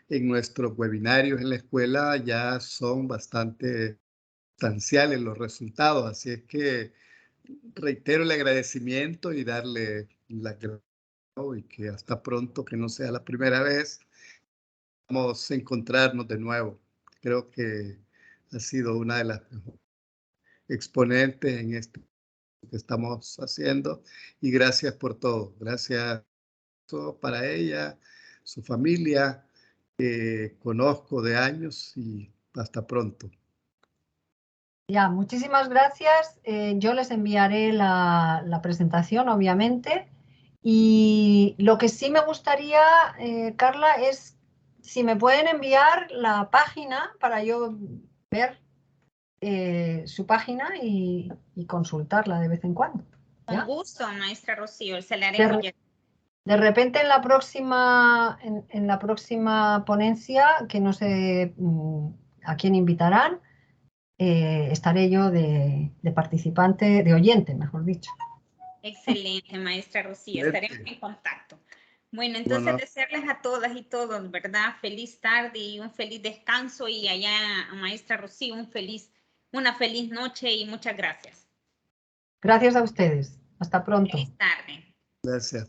en nuestros webinarios en la escuela ya son bastante sustanciales los resultados. Así es que reitero el agradecimiento y darle la gracia y que hasta pronto, que no sea la primera vez, vamos a encontrarnos de nuevo. Creo que ha sido una de las exponentes en esto que estamos haciendo y gracias por todo. Gracias para ella, su familia, que conozco de años, y hasta pronto. Ya, muchísimas gracias. Yo les enviaré la presentación, obviamente. Y lo que sí me gustaría, Carla, es si me pueden enviar la página para yo ver su página y consultarla de vez en cuando. ¿Ya? Con gusto, maestra Rocío, se le haremos llegar. De repente en la próxima ponencia, que no sé a quién invitarán, estaré yo de participante, de oyente, mejor dicho. Excelente, maestra Rocío, estaremos en contacto. Bueno, entonces Bueno. desearles a todas y todos, ¿verdad? Feliz tarde y un feliz descanso. Y allá, maestra Rocío, una feliz noche y muchas gracias. Gracias a ustedes. Hasta pronto. Feliz tarde. Gracias.